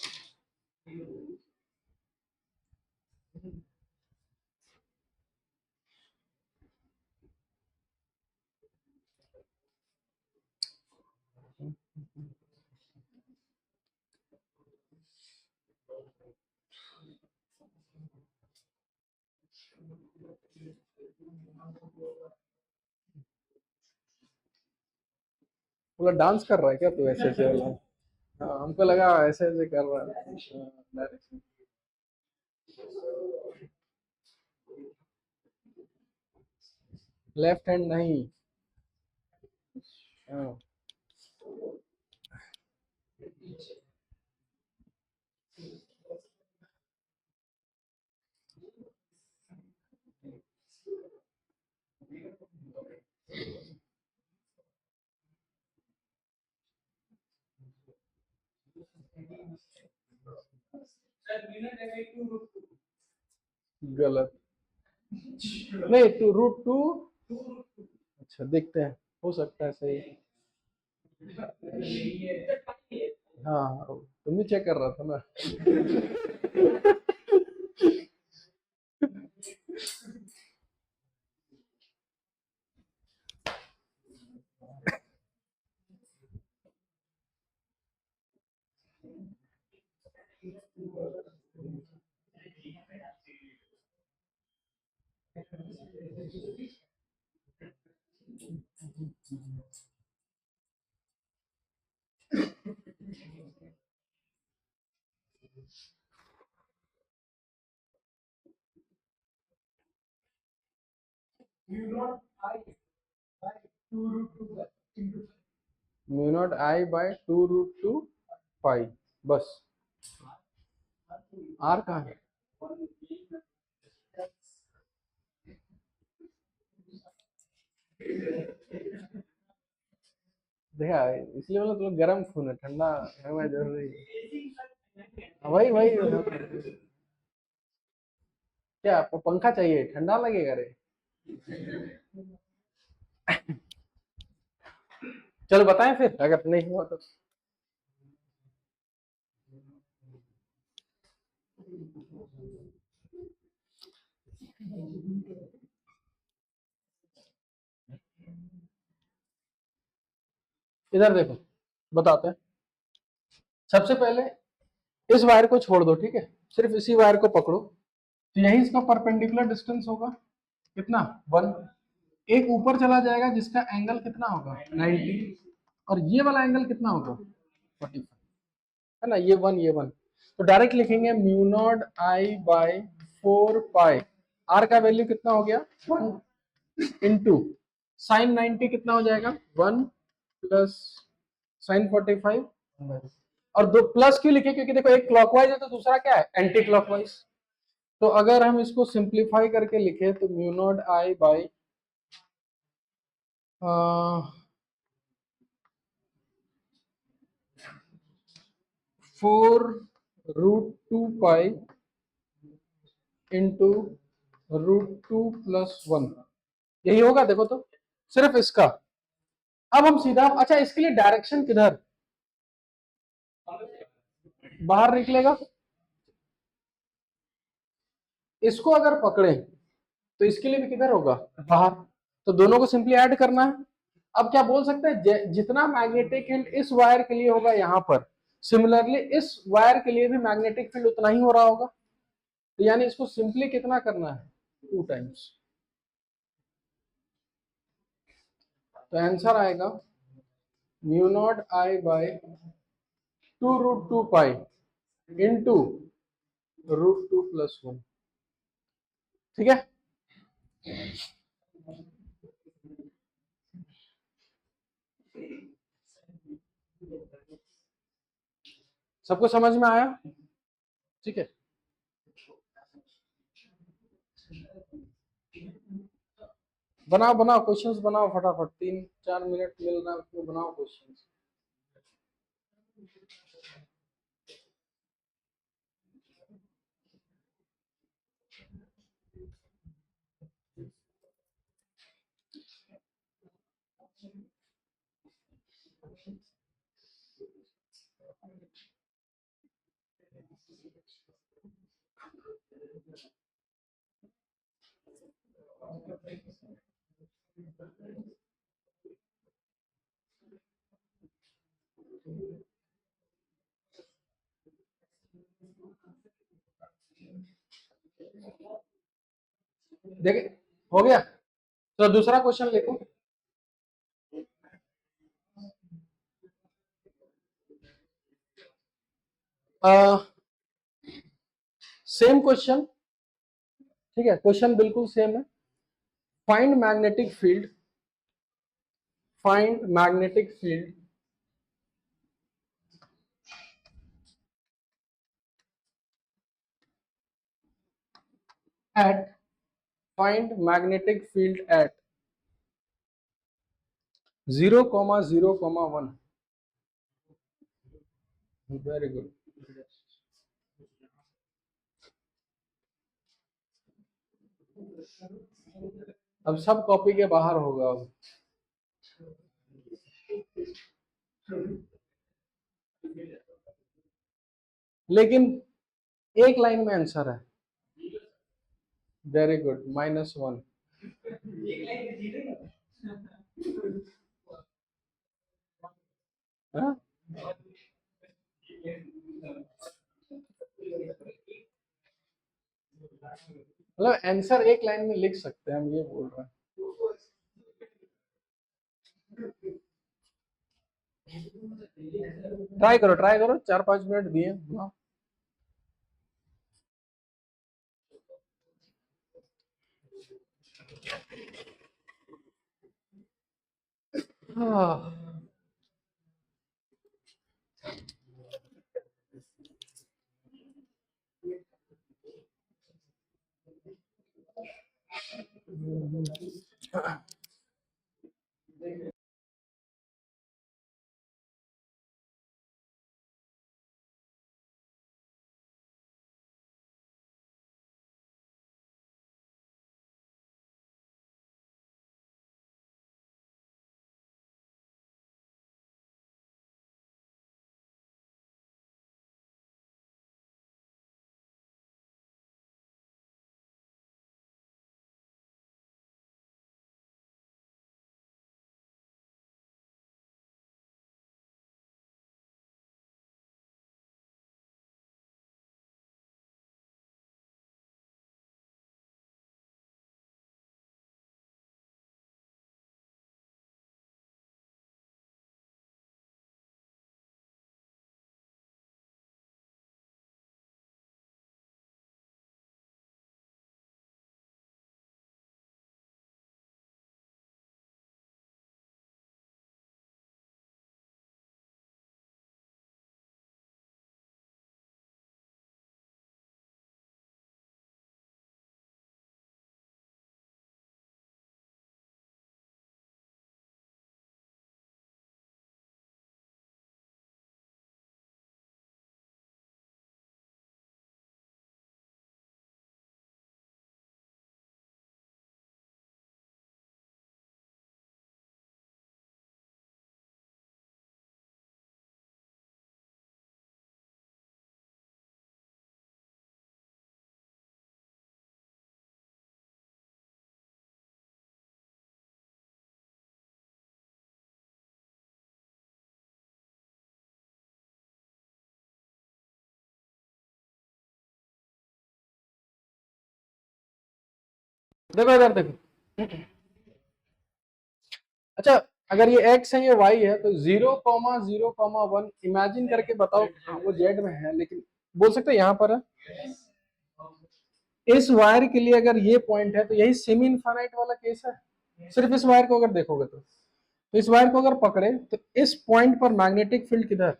A: पूरा डांस कर रहा है क्या तू ऐसे ऐसे वाला? हाँ, हमको लगा ऐसे ऐसे कर रहा है डायरेक्शन। लेफ्ट हैंड नहीं। हाँ। गलत, नहीं टू √2। अच्छा देखते हैं, हो सकता है सही। हाँ तुम भी चेक कर रहा था ना। म्यू नॉट आई बाय 2√2 पाई, बस। आर कहाँ है? देखा, इसलिए मतलब तुम गर्म खून है, ठंडा हवा जरूरी है। वही वही क्या आपको पंखा चाहिए? ठंडा लगेगा रे। चलो बताएं फिर, अगर नहीं हुआ तो। इधर देखो, बताते हैं। सबसे पहले इस वायर को छोड़ दो, ठीक है, सिर्फ इसी वायर को पकड़ो। तो यही इसका परपेंडिकुलर डिस्टेंस होगा, कितना? 1। एक ऊपर चला जाएगा जिसका एंगल कितना होगा? 90। और ये वाला एंगल कितना होगा? 45, है ना? ये 1, ये 1। तो डायरेक्ट लिखेंगे mu naught I by 4 pi. R का वैल्यू कितना हो गया? 1 इंटू साइन 90 कितना हो जाएगा? 1 प्लस साइन 45। और दो प्लस क्यों लिखे? क्योंकि देखो, एक क्लॉकवाइज है तो दूसरा क्या है? Anti clockwise. तो अगर हम इसको सिंप्लीफाई करके लिखे तो mu naught I by 4√2 pi into √2 + 1, यही होगा। देखो तो सिर्फ इसका। अब हम सीधा, अच्छा इसके लिए डायरेक्शन किधर? बाहर निकलेगा। इसको अगर पकड़े तो इसके लिए भी किधर होगा? बाहर। तो दोनों को सिंपली ऐड करना है। अब क्या बोल सकते हैं, जितना मैग्नेटिक फील्ड इस वायर के लिए होगा यहां पर, सिमिलरली इस वायर के लिए भी मैग्नेटिक फील्ड उतना ही हो रहा होगा। तो यानी इसको सिंपली कितना करना है? 2 टाइम्स। तो आंसर आएगा mu naught I bye 2√2 pi into √2 + 1। ठीक है। सबको समझ में आया? ठीक है। बनाओ बनाओ क्वेश्चंस बनाओ फटाफट, 3-4 मिनट मिल रहा है उसमें बनाओ क्वेश्चंस। देखे, हो गया। तो दूसरा क्वेश्चन लिखो। सेम क्वेश्चन, ठीक है, क्वेश्चन बिल्कुल सेम है। Find magnetic field, find magnetic field at find magnetic field at 0,0,1। Very good. अब सब कॉपी के बाहर होगा अब। लेकिन एक लाइन में आंसर है। Very good, -1। हाँ? मतलब आंसर एक लाइन में लिख सकते हैं, हम ये बोल रहे हैं। ट्राई करो, 4-5 मिनट दिए। हाँ। देखो इधर देखो। अच्छा, अगर ये x है ये y है तो 0,0,1 इमेजिन करके बताओ। हाँ, वो z में है लेकिन बोल सकते हैं यहाँ पर है। इस वायर के लिए अगर ये पॉइंट है तो यही सेमी इनफाइनाइट वाला केस है। सिर्फ इस वायर को अगर देखोगे तो इस वायर को अगर पकड़े तो इस पॉइंट पर मैग्नेटिक फील्ड किधर,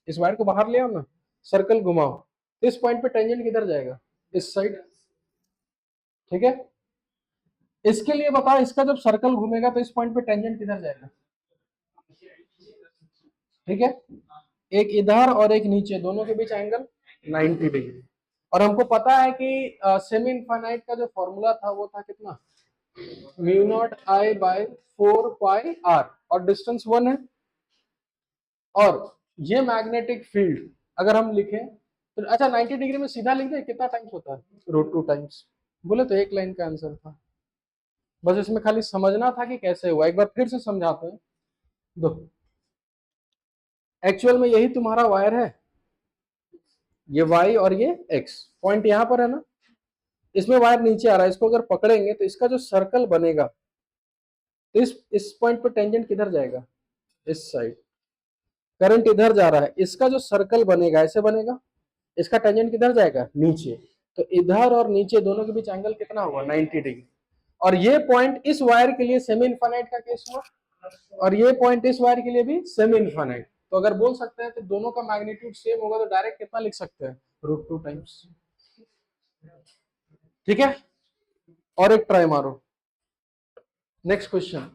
A: इस वायर को बाहर ले आओ ना, सर्कल घुमाओ तो इस पॉइंट पे टेंजेंट किधर जाएगा, इस साइड। ठीक है, इसके लिए बताओ इसका जब सर्कल घूमेगा तो इस पॉइंट पे टेंजेंट किधर जाएगा। ठीक है, एक इधर और एक नीचे, दोनों के बीच एंगल 90 डिग्री। और हमको पता है कि सेमी इनफाइनाइट का जो फॉर्मूला था वो था कितना, mu naught I by 4 pi R, और डिस्टेंस 1 है। और ये मैग्नेटिक फील्ड अगर हम लिखें तो अच्छा 90 डिग्री में सीधा लिख दे, कितना टाइम्स होता है, √2 टाइम्स। बोले तो एक लाइन का आंसर था। बस इसमें खाली समझना था कि कैसे हुआ, एक बार फिर से समझाते हैं। दो, एक्चुअल में यही तुम्हारा वायर है, ये y और ये x, पॉइंट यहां पर है ना। इसमें वायर नीचे आ रहा है, इसको अगर पकड़ेंगे तो इसका जो सर्कल बनेगा तो इस पॉइंट पर टेंजेंट किधर जाएगा, इस साइड। करंट इधर जा रहा है, इसका जो सर्कल बनेगा ऐसे बनेगा, इसका टेंजेंट किधर जाएगा, नीचे। तो इधर और नीचे दोनों के बीच एंगल कितना हुआ, 90 डिग्री। और ये पॉइंट इस वायर के लिए सेमी इनफाइनाइट का केस हुआ, और ये पॉइंट इस वायर के लिए भी सेमी इनफाइनाइट। तो अगर बोल सकते हैं तो दोनों का मैग्नीट्यूड सेम होगा तो डायरेक्ट कितना लिख सकते हैं, √2 टाइम्स। ठीक है, और एक ट्राई मारो। Next question.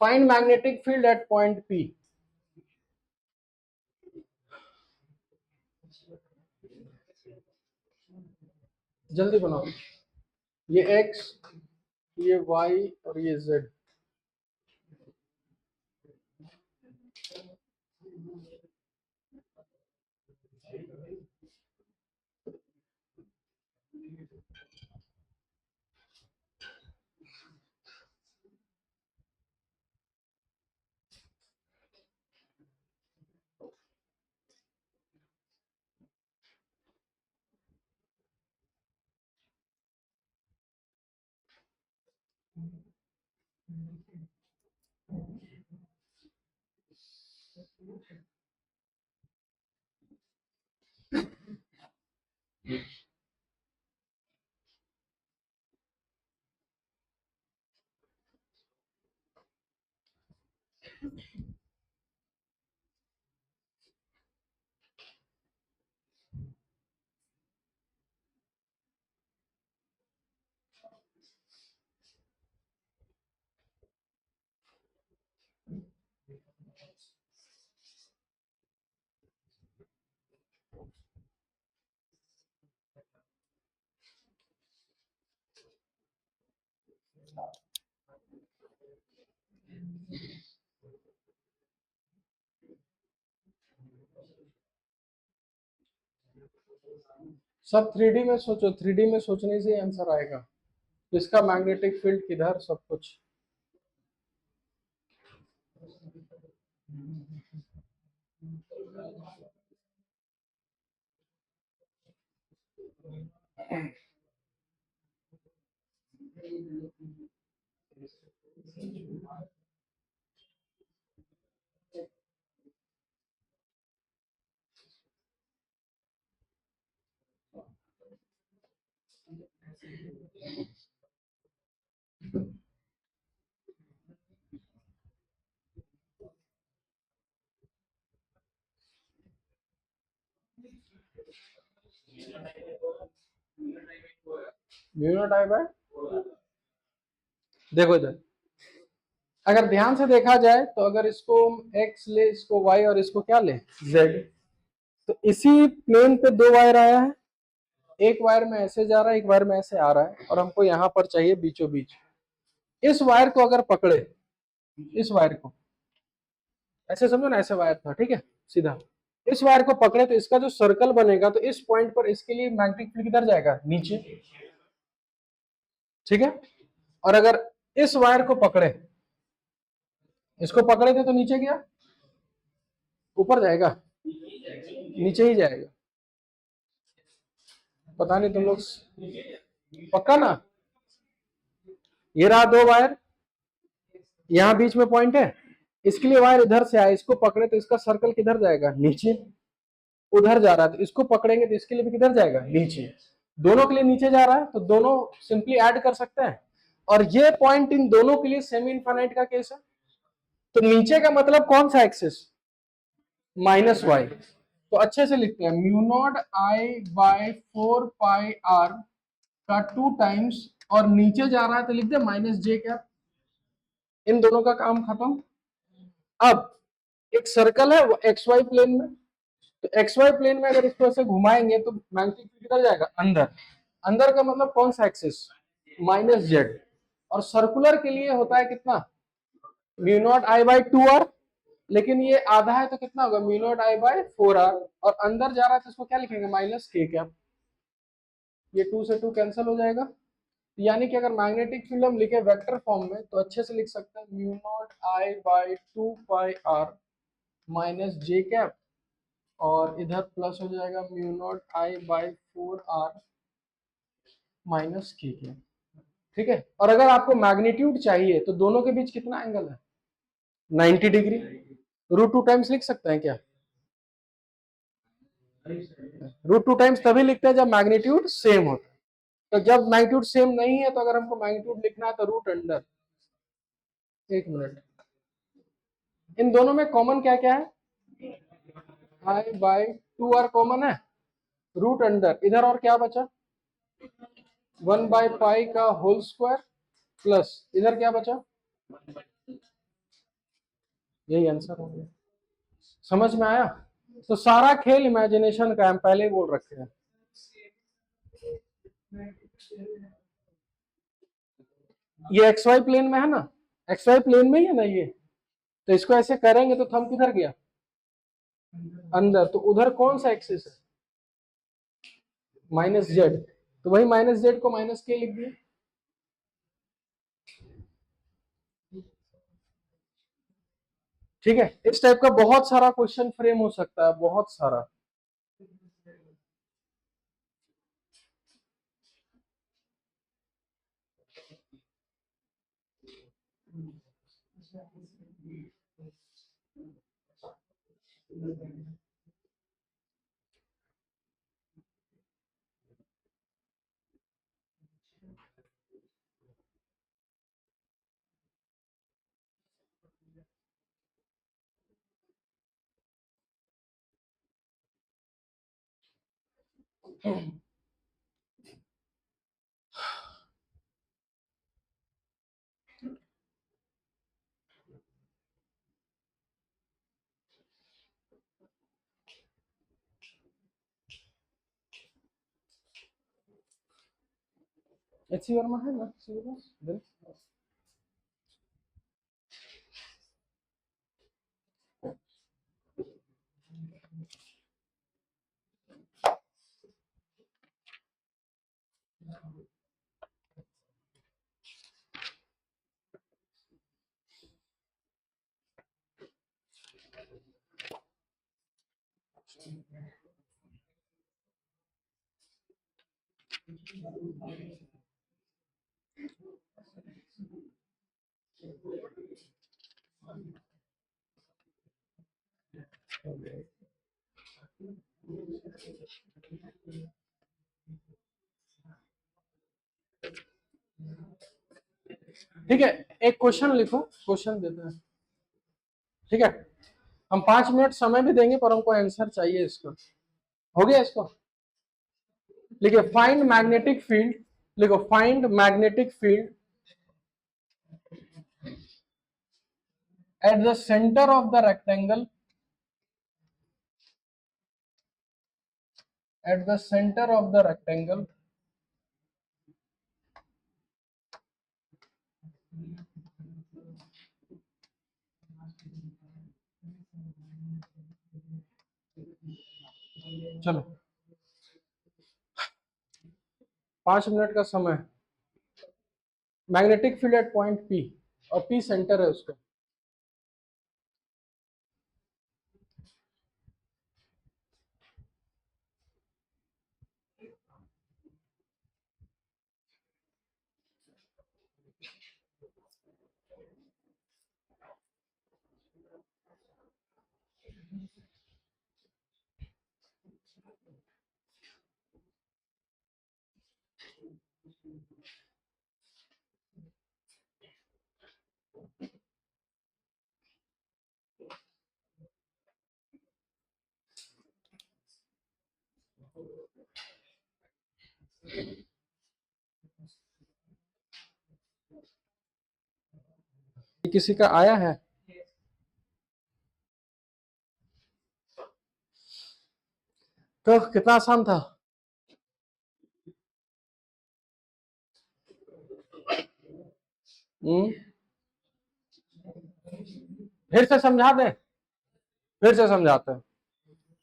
A: Find magnetic field at point P। जल्दी बनाओ। ये x, ये y और ये z। सब 3D में सोचो, 3D में सोचने से आंसर आएगा। इसका मैग्नेटिक फील्ड किधर, सब कुछ। म्यू नॉट आई बाय, देखो इधर, अगर ध्यान से देखा जाए तो अगर इसको x ले, इसको y और इसको क्या ले, z, तो इसी प्लेन पे दो वायर आया है, एक वायर में ऐसे जा रहा है, एक वायर में ऐसे आ रहा है, और हमको यहां पर चाहिए बीचों बीच। इस वायर को अगर पकड़े, इस वायर को ऐसे समझो ना, ऐसे वायर था, ठीक है, सीधा इस वायर को पकड़े तो इसका जो सर्कल बनेगा, तो इस पॉइंट पर इसके लिए मैग्नेटिक फील्ड किधर जाएगा, नीचे, ठीक है। और अगर इस वायर को पकड़े, इसको पकड़े थे तो नीचे गया, ऊपर जाएगा, नीचे ही जाएगा। पता नहीं तुम लोग, पक्का ना। ये रहा दो वायर, यहां बीच में पॉइंट है, इसके लिए वायर इधर से आए, इसको पकड़े तो इसका सर्कल किधर जाएगा, नीचे, उधर जा रहा है, तो इसको पकड़ेंगे तो इसके लिए भी किधर जाएगा, नीचे। दोनों के लिए नीचे जा रहा है, तो दोनों सिंपली ऐड कर सकते हैं। और ये पॉइंट इन दोनों के लिए सेमी इनफाइनाइट का केस है, तो नीचे का मतलब कौन सा एक्सिस, माइनस वाई। तो अच्छे से लिखते हैं, mu naught I by 4 pi R का 2 टाइम्स, और नीचे जा रहा है तो लिख दे माइनस जे कैप। इन दोनों का काम खत्म। अब एक सर्कल है वो एक्स वाई प्लेन में, तो एक्स वाई प्लेन में अगर इसको ऐसे घुमाएंगे तो मैग्नेटिक फील्ड किधर जाएगा, अंदर। अंदर का मतलब कौन सा एक्सिस, माइनस जेड। और सर्कुलर के लिए होता है कितना, mu naught I by 2 R, लेकिन ये आधा है तो कितना होगा, mu naught I by 4 R, और अंदर जा रहा है तो इसको क्या लिखेंगे, माइनस के कैप। ये 2 से 2 कैंसिल हो जाएगा। यानी कि अगर मैग्नेटिक फील्ड हम लिखे वेक्टर फॉर्म में तो अच्छे से लिख सकते हैं, mu naught I by 2 pi R minus J cap, और इधर प्लस हो जाएगा mu naught I by 4 R minus K cap, ठीक है। और अगर आपको मैग्नीट्यूड चाहिए तो दोनों के बीच कितना एंगल है, 90 डिग्री। रूट 2 टाइम्स लिख सकते हैं क्या, रूट 2 टाइम्स तभी लिखते हैं जब मैग्नीट्यूड सेम होता है। तो जब मैग्नीट्यूड सेम नहीं है, तो अगर हमको मैग्नीट्यूड लिखना है तो रूट अंडर, एक मिनट, इन दोनों में कॉमन क्या क्या है, आई बाय 2 आर कॉमन है, रूट अंडर, इधर और क्या बचा, 1 बाय पाई का होल स्क्वायर, प्लस इधर क्या बचा, यही आंसर हो गया। समझ में आया? तो सारा खेल इमेजिनेशन का, हम पहले ही बोल रखे हैं। ये एक्स वाई प्लेन में है ना, एक्स वाई प्लेन में ही है ना ये, तो इसको ऐसे करेंगे तो थंब किधर गया? अंदर। तो उधर कौन सा एक्सिस है? Minus Z. तो वही माइनस जेड को माइनस के लिख दिया। ठीक है, इस टाइप का बहुत सारा क्वेश्चन फ्रेम हो सकता है, बहुत सारा। एच सी वर्मा है ना सिलेबस? ठीक है, एक क्वेश्चन लिखो, क्वेश्चन देते हैं। ठीक है, हम 5 मिनट समय भी देंगे, पर हमको आंसर चाहिए इसका। हो गया इसको? लिखिए फाइंड मैग्नेटिक फील्ड, लिखो find magnetic field at the centre of the rectangle, eight the centre of the rectangle चलो 5 मिनट का समय। Magnetic field at point P, और पी सेंटर है उसका। किसी का आया है? तो कितना आसान था? फिर से समझा दें? फिर से समझाते हैं।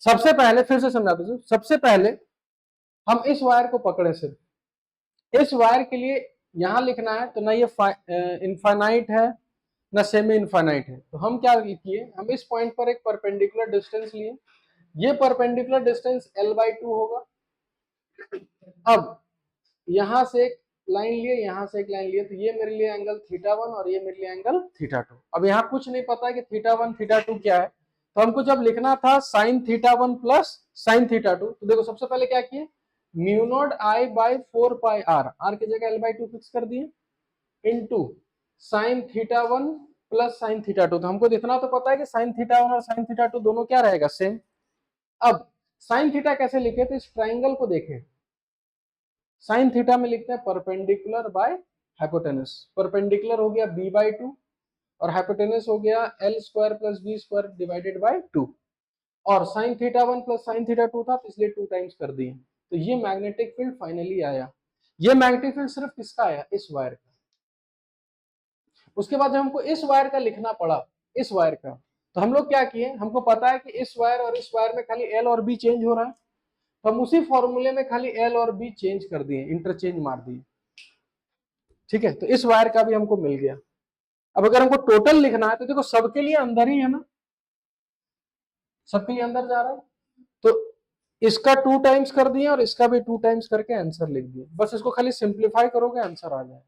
A: सबसे पहले फिर से समझाते हैं। सबसे पहले हम इस वायर को पकड़े, सिर्फ इस वायर के लिए यहां लिखना है, तो ना ये इनफाइनाइट है ना सेमी इनफाइनाइट है। तो हम क्या किए, हम इस पॉइंट पर एक परपेंडिकुलर डिस्टेंस लिए, ये परपेंडिकुलर डिस्टेंस L/2 होगा। अब यहां से एक लाइन लिए, यहां से एक लाइन लिए, तो ये मेरे लिए एंगल θ1 और ये मेरे लिए एंगल θ2। अब यहाँ कुछ नहीं पता है कि θ1 θ2 क्या है, तो हमको जब लिखना था sin θ1 प्लस sin θ2, तो देखो सबसे पहले क्या किए, mu naught I by 4πr, R की जगह L/2 फिक्स कर दिए, इनटू sin θ1 प्लस sin θ2। तो हमको देखना तो पता है कि sin θ1 और sin θ2 दोनों क्या रहेगा, सेम। अब sin θ कैसे लिखे, तो इस ट्राइंगल को देखें, साइन थीटा में लिखते हैं परपेंडिकुलर बाय हाइपोटेनस। परपेंडिकुलर हो गया b/2 और हाइपोटेनस हो गया L square plus B square divided by 2, और sine theta 1 plus sine theta 2 था, इसलिए 2 टाइम्स कर दिए। तो ये मैग्नेटिक फील्ड फाइनली आया। ये मैग्नेटिक फील्ड सिर्फ किसका आया? इस वायर का। उसके बाद जब हमको इस वायर का लिखना पड़ा, इस वायर का, तो हम लोग क्या किए, हमको पता है कि इस वायर और इस वायर में खाली एल और बी चेंज हो रहा है, तो हम उसी फॉर्मूले में खाली एल और बी चेंज कर दिए, इंटरचेंज मार दिए। ठीक है, तो इस वायर का भी हमको मिल गया। अब अगर हमको टोटल लिखना है तो देखो सबके लिए अंदर ही है ना, सबके लिए अंदर जा रहा है, तो इसका 2 टाइम्स कर दिए और इसका भी 2 टाइम्स करके आंसर लिख दिए। बस इसको खाली सिंप्लीफाई करोगे आंसर आ जाए।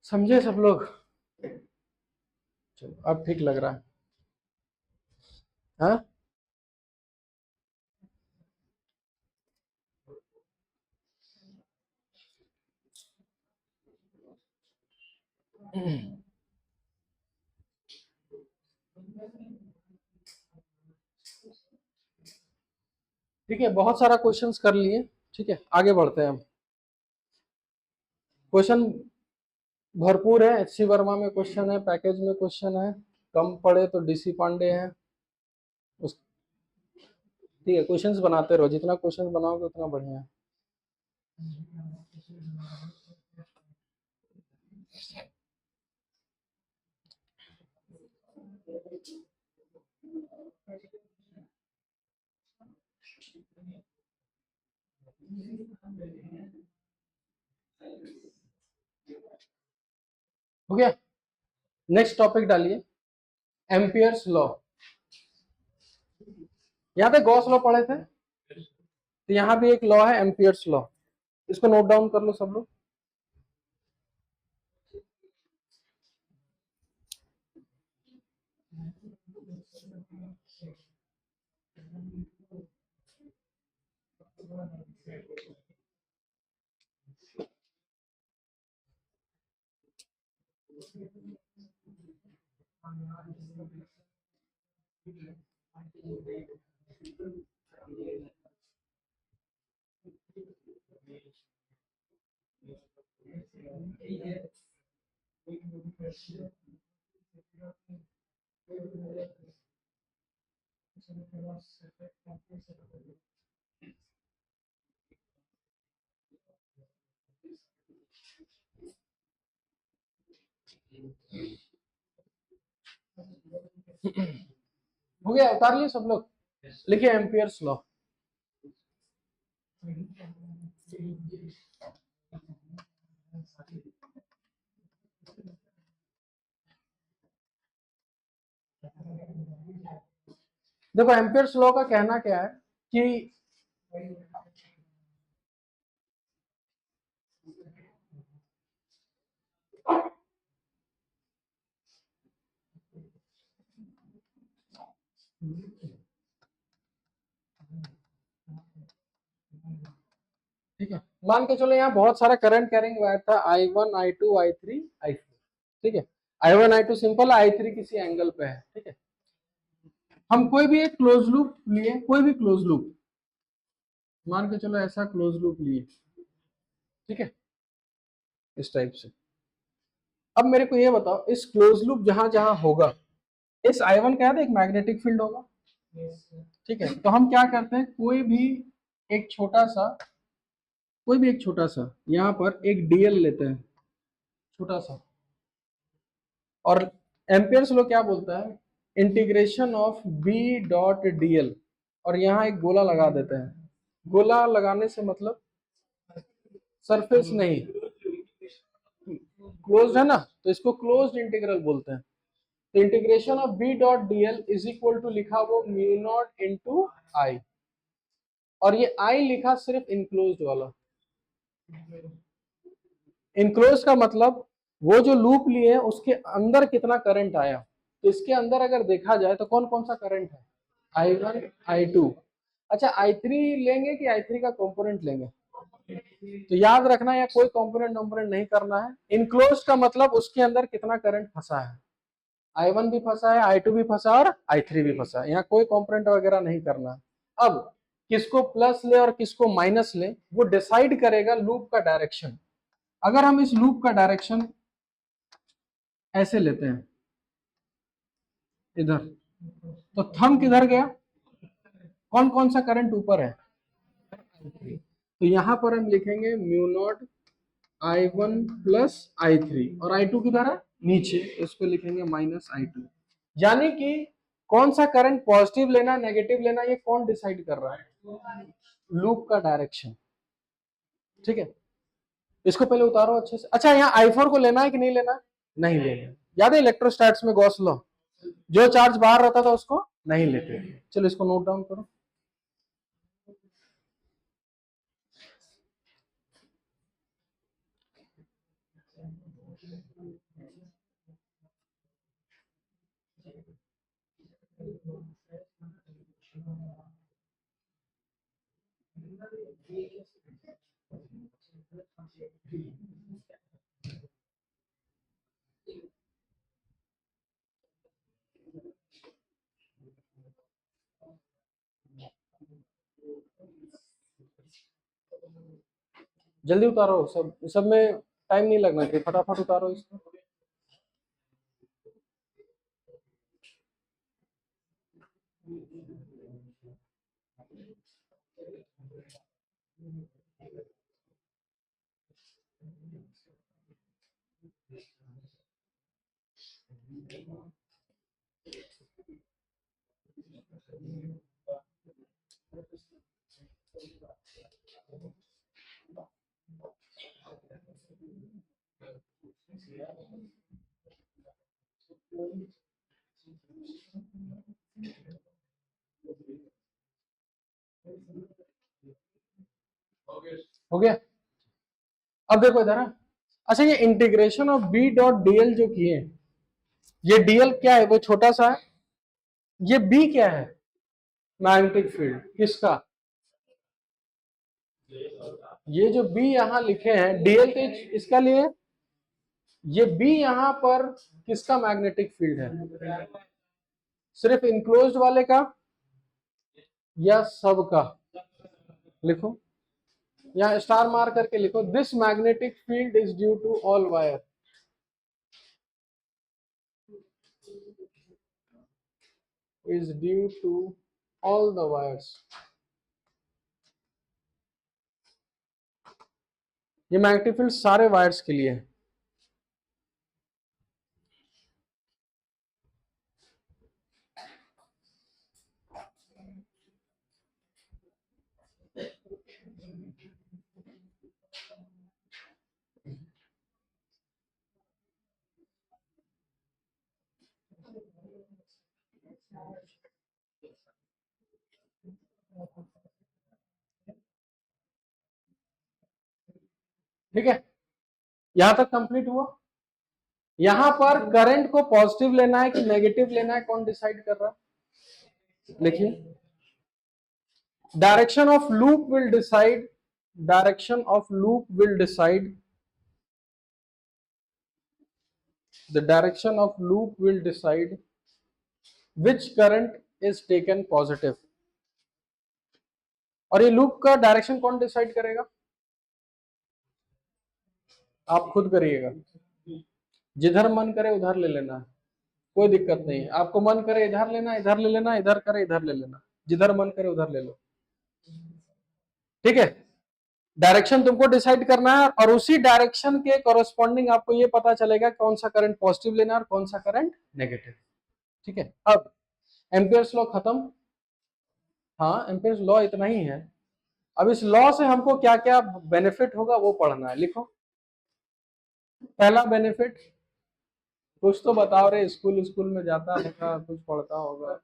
A: समझे सब लोग? चलो अब ठीक लग रहा है। हाँ ठीक है, बहुत सारा क्वेश्चंस कर लिए। ठीक है, आगे बढ़ते हैं हम। क्वेश्चन भरपूर है, एचसी वर्मा में क्वेश्चन है, पैकेज में क्वेश्चन है, कम पड़े तो डीसी पांडे है उस। ठीक है, क्वेश्चंस बनाते रहो, जितना क्वेश्चन बनाओगे उतना बढ़िया है। हो गया, नेक्स्ट टॉपिक डालिए, एम्पियर्स लॉ। यहाँ पे गॉस लॉ पढ़े थे, तो यहाँ भी एक लॉ है एम्पियर्स लॉ, इसको नोट डाउन कर लो सब लोग। हो गया, उतार लिए सब लोग, लिखिए एम्पियर्स लॉ। देखो एम्पियर्स लॉ का कहना क्या है कि ठीक है, मान के चलो यहाँ बहुत सारा करंट कैरिंग वायर था, I1 I2 I3 I4। ठीक है, I1 I2 सिंपल, I3 किसी एंगल पे है। ठीक है, हम कोई भी एक क्लोज लूप लिए, कोई भी क्लोज लूप मान के चलो ऐसा क्लोज लूप लिए, ठीक है, इस टाइप से। अब मेरे को ये बताओ, इस क्लोज लूप जहां जहां होगा, इस I1 का है एक मैग्नेटिक फील्ड होगा। ठीक है, तो हम क्या करते हैं, कोई भी एक छोटा सा यहाँ पर एक डीएल लेते हैं, छोटा सा, और एम्पियर्स लॉ क्या बोलता है, integration of B dot DL, और यहाँ एक गोला लगा देते हैं। गोला लगाने से मतलब सरफेस नहीं, क्लोज्ड है ना, तो इसको क्लोज्ड इंटीग्रल बोलते हैं। तो integration of B dot DL is equal to लिखा वो म्यू नॉट इंटू आई, और ये आई लिखा सिर्फ इनक्लोज्ड वाला। इनक्लोज का मतलब वो जो लूप लिए उसके अंदर कितना करंट आया, तो इसके अंदर अगर देखा जाए तो कौन कौन सा करंट है, I1 I2। अच्छा I3 लेंगे कि I3 का कंपोनेंट लेंगे, तो याद रखना या कोई कंपोनेंट नहीं करना है। इनक्लोज का मतलब उसके अंदर कितना करंट फंसा है, I1 भी फंसा है, I2 भी फंसा और I3 भी फंसा है, यहाँ कोई कंपोनेंट वगैरह नहीं करना। अब किसको प्लस ले और किसको माइनस ले, वो डिसाइड करेगा लूप का डायरेक्शन। अगर हम इस लूप का डायरेक्शन ऐसे लेते हैं इधर, तो थंब किधर गया, कौन कौन सा करंट ऊपर है, तो यहां पर हम लिखेंगे mu not I1 plus I3, और I2 किधर है नीचे, इस पे लिखेंगे माइनस I2। यानी कि कौन सा करंट पॉजिटिव लेना नेगेटिव लेना ये कौन डिसाइड कर रहा है, लूप का डायरेक्शन। ठीक है, इसको पहले उतारो अच्छे से। अच्छा, यहाँ I4 को लेना है कि नहीं लेना, नहीं लेना। याद है इलेक्ट्रोस्टैट्स में गॉस लॉ, जो चार्ज बाहर रहता था उसको नहीं लेते। चलो इसको नोट डाउन करो। जल्दी उतारो, सब सब में टाइम नहीं लगना चाहिए, फटाफट उतारो इसको। हो गया, अब देखो इधर। अच्छा, ये integration of B dot DL जो किए, ये डीएल क्या है, वो छोटा सा है। ये बी क्या है, मैग्नेटिक फील्ड किसका, ये जो बी यहां लिखे हैं डीएल तो इसका लिए, ये बी यहां पर किसका मैग्नेटिक फील्ड है, सिर्फ इनक्लोज्ड वाले का या सब का, लिखो यहाँ स्टार मार करके लिखो, this magnetic field is due to all wire, is due to all the wires. ये मैग्नेटिक फील्ड सारे वायर्स के लिए है। ठीक है, यहां तक कंप्लीट हुआ। यहां पर करंट को पॉजिटिव लेना है कि नेगेटिव लेना है, कौन डिसाइड कर रहा है, लिखिए direction of loop will decide, direction of loop will decide, the direction of loop will decide which current is taken positive. और ये लूप का डायरेक्शन कौन डिसाइड करेगा, आप खुद करिएगा, जिधर मन करे उधर ले लेना है, कोई दिक्कत नहीं है। आपको मन करे इधर लेना इधर ले लेना, इधर करे इधर ले लेना, जिधर मन करे उधर ले लो। ठीक है, डायरेक्शन तुमको डिसाइड करना है, और उसी डायरेक्शन के कॉरेस्पॉन्डिंग आपको ये पता चलेगा कौन सा करंट पॉजिटिव लेना है और कौन सा करंट नेगेटिव। ठीक है, अब एम्पियर्स लॉ खत्म। हाँ, एम्पियर्स लॉ इतना ही है। अब इस लॉ से हमको क्या क्या बेनिफिट होगा वो पढ़ना है, लिखो। पहला बेनिफिट, कुछ तो बताओ रे, स्कूल स्कूल में जाता होगा, कुछ पढ़ता होगा।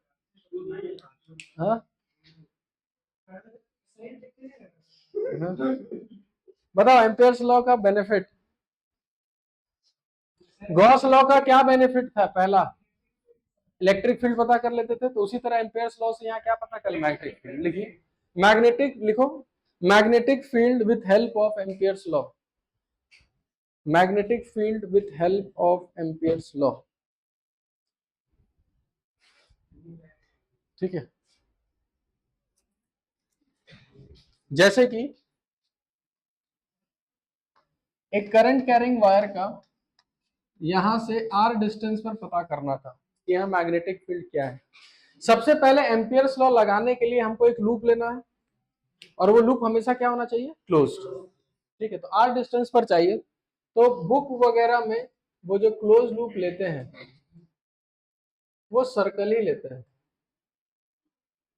A: हाँ, बताओ एम्पियर्स लॉ का बेनिफिट। गॉस लॉ का क्या बेनिफिट था, पहला इलेक्ट्रिक फील्ड पता कर लेते थे, तो उसी तरह एम्पियर्स लॉ से यहाँ क्या पता कर, मैग्नेटिक फील्ड। लिखिए मैग्नेटिक, लिखो magnetic field with help of Ampere's law, magnetic field with help of Ampere's law. ठीक है, जैसे कि एक करंट कैरिंग वायर का यहां से r डिस्टेंस पर पता करना था कि यहाँ मैग्नेटिक फील्ड क्या है। सबसे पहले एम्पियर्स लॉ लगाने के लिए हमको एक लूप लेना है, और वो लूप हमेशा क्या होना चाहिए, क्लोज्ड। ठीक है, तो r डिस्टेंस पर चाहिए, तो बुक वगैरह में वो जो क्लोज लूप लेते हैं वो सर्कल ही लेते हैं।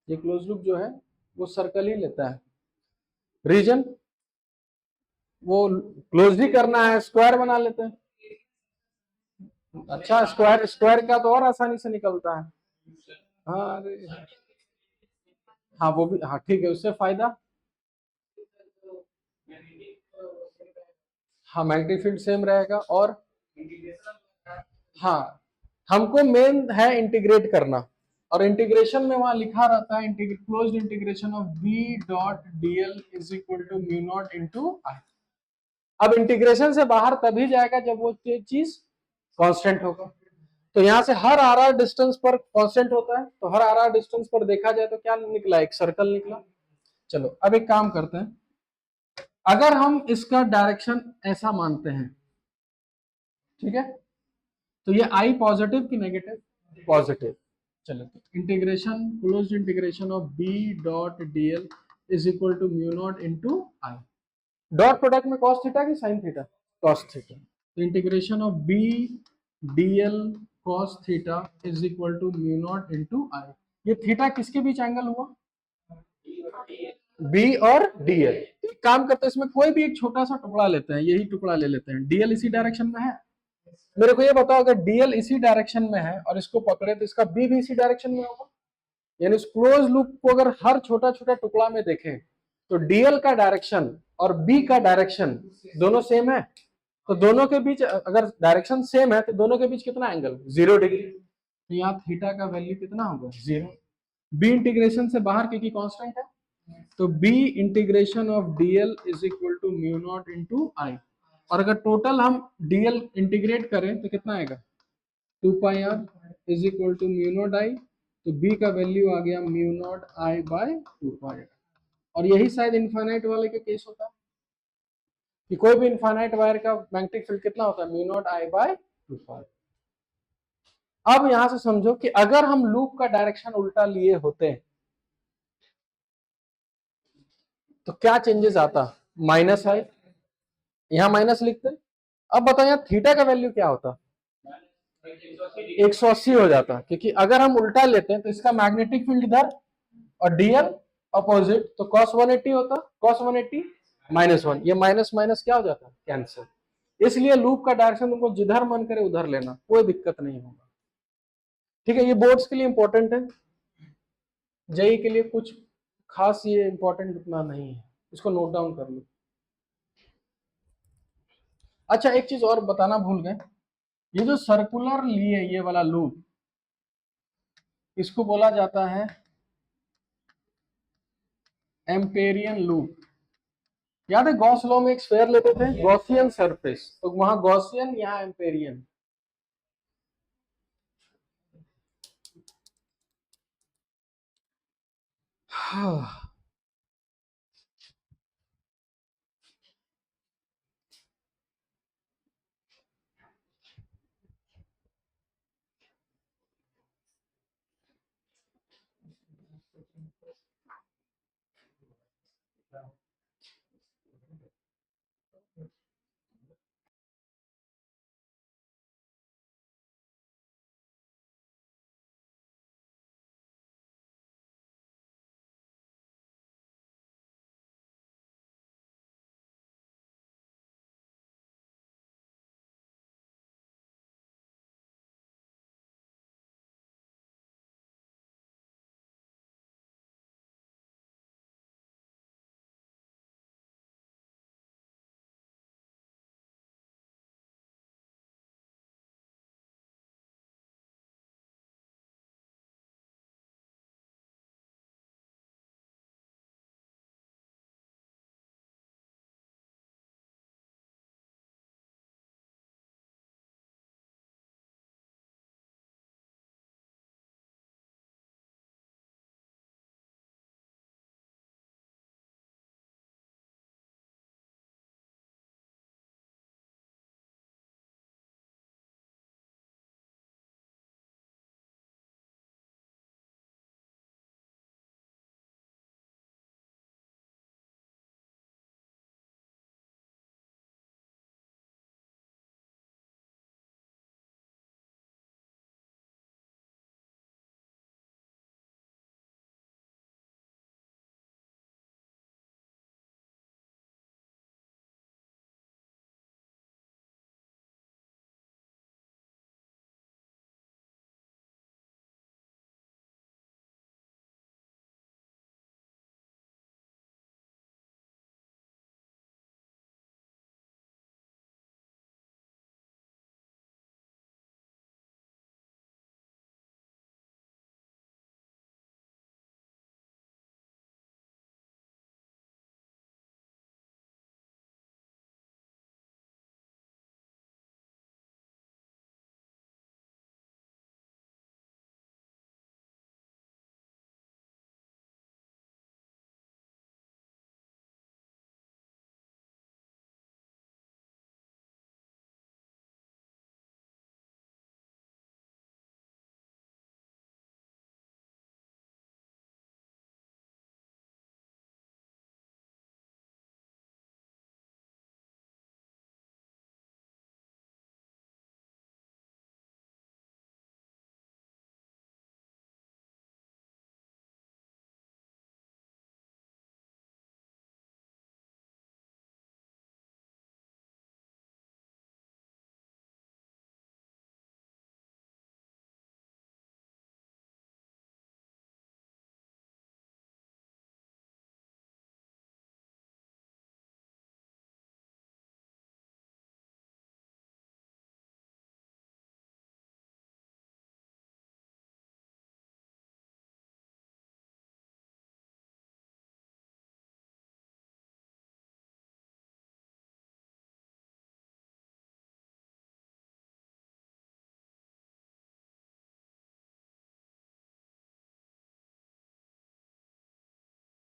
A: ये क्लोज लूप जो है वो सर्कल ही लेता है। रीजन वो क्लोज ही करना है, स्क्वायर बना लेते हैं। अच्छा, स्क्वायर स्क्वायर का तो और आसानी से निकलता है। हाँ हाँ वो भी, हाँ ठीक है, उससे फायदा, हाँ मैग्नेटिक फील्ड सेम रहेगा। और हाँ, हमको मेन है इंटीग्रेट करना, और इंटीग्रेशन में वहां लिखा रहता है closed integration of B dot DL is equal to mu naught into I. अब इंटीग्रेशन से बाहर तभी जाएगा जब वो चीज कांस्टेंट होगा। तो यहां से हर आर आर डिस्टेंस पर कांस्टेंट होता है, तो हर आर आर डिस्टेंस पर देखा जाए तो क्या निकला, एक सर्कल निकला। चलो अब एक काम करते हैं, अगर हम इसका डायरेक्शन ऐसा मानते हैं, ठीक है, तो ये आई पॉजिटिव की नेगेटिव, पॉजिटिव। चलो तो integration, closed integration of B dot DL is equal to mu naught into I. Dot product में कॉस थीटा की साइन थीटा, कॉस थीटा। तो integration of B dl cos theta is equal to mu naught into I. ये theta किसके बीच angle हुआ, B और dl. एक काम करते हैं, इसमें कोई भी एक छोटा सा टुकड़ा लेते हैं, यही टुकड़ा ले लेते हैं, डीएल इसी डायरेक्शन में है। मेरे को ये बताओ, अगर डीएल इसी डायरेक्शन में है और इसको पकड़े तो इसका बी भी इसी डायरेक्शन में होगा। यानी इस क्लोज लूप को अगर हर छोटा छोटा टुकड़ा में देखें तो डीएल का डायरेक्शन और बी का डायरेक्शन दोनों सेम है। तो दोनों के बीच अगर डायरेक्शन सेम है तो दोनों के बीच कितना एंगल, 0 डिग्री। तो यहाँ थीटा का वैल्यू कितना होगा, 0। बी इंटीग्रेशन से बाहर क्योंकि कांस्टेंट है, तो B integration of dl is equal to mu naught into I. और अगर टोटल हम डीएल इंटीग्रेट करें तो कितना आएगा, 2 pi r is equal to mu naught I. तो बी का वैल्यू आ गया mu naught I by 2 pi. और यही शायद इनफाइनाइट वाले का केस होता है कि कोई भी इनफाइनाइट वायर का मैग्नेटिक फील्ड कितना होता है, म्यू नॉट आई बाय 2 पाई। अब यहां से समझो कि अगर हम लूप का डायरेक्शन उल्टा लिए होते तो क्या चेंजेस आता, माइनस आई, यहां माइनस लिखते। अब बताओ यहाँ थीटा का वैल्यू क्या होता, 180 हो जाता, क्योंकि अगर हम उल्टा लेते हैं तो इसका मैग्नेटिक फील्ड इधर और डीएल अपोजिट, तो cos 180 होता, cos 180 -1, ये माइनस माइनस क्या हो जाता, कैंसिल। इसलिए लूप का डायरेक्शन तुमको जिधर मन करे उधर लेना, कोई दिक्कत नहीं होगा। ठीक है, ये बोर्ड्स के लिए इंपॉर्टेंट है, जेई के लिए कुछ खास ये इंपॉर्टेंट उतना नहीं है, इसको नोट डाउन कर लो। अच्छा एक चीज और बताना भूल गए, ये जो सर्कुलर लिए ये वाला लूप, इसको बोला जाता है एम्पेरियन लूप। याद है गॉस लॉ में एक स्फीयर लेते थे, गॉसियन सरफेस, तो वहां गॉसियन, यहाँ एम्पेरियन।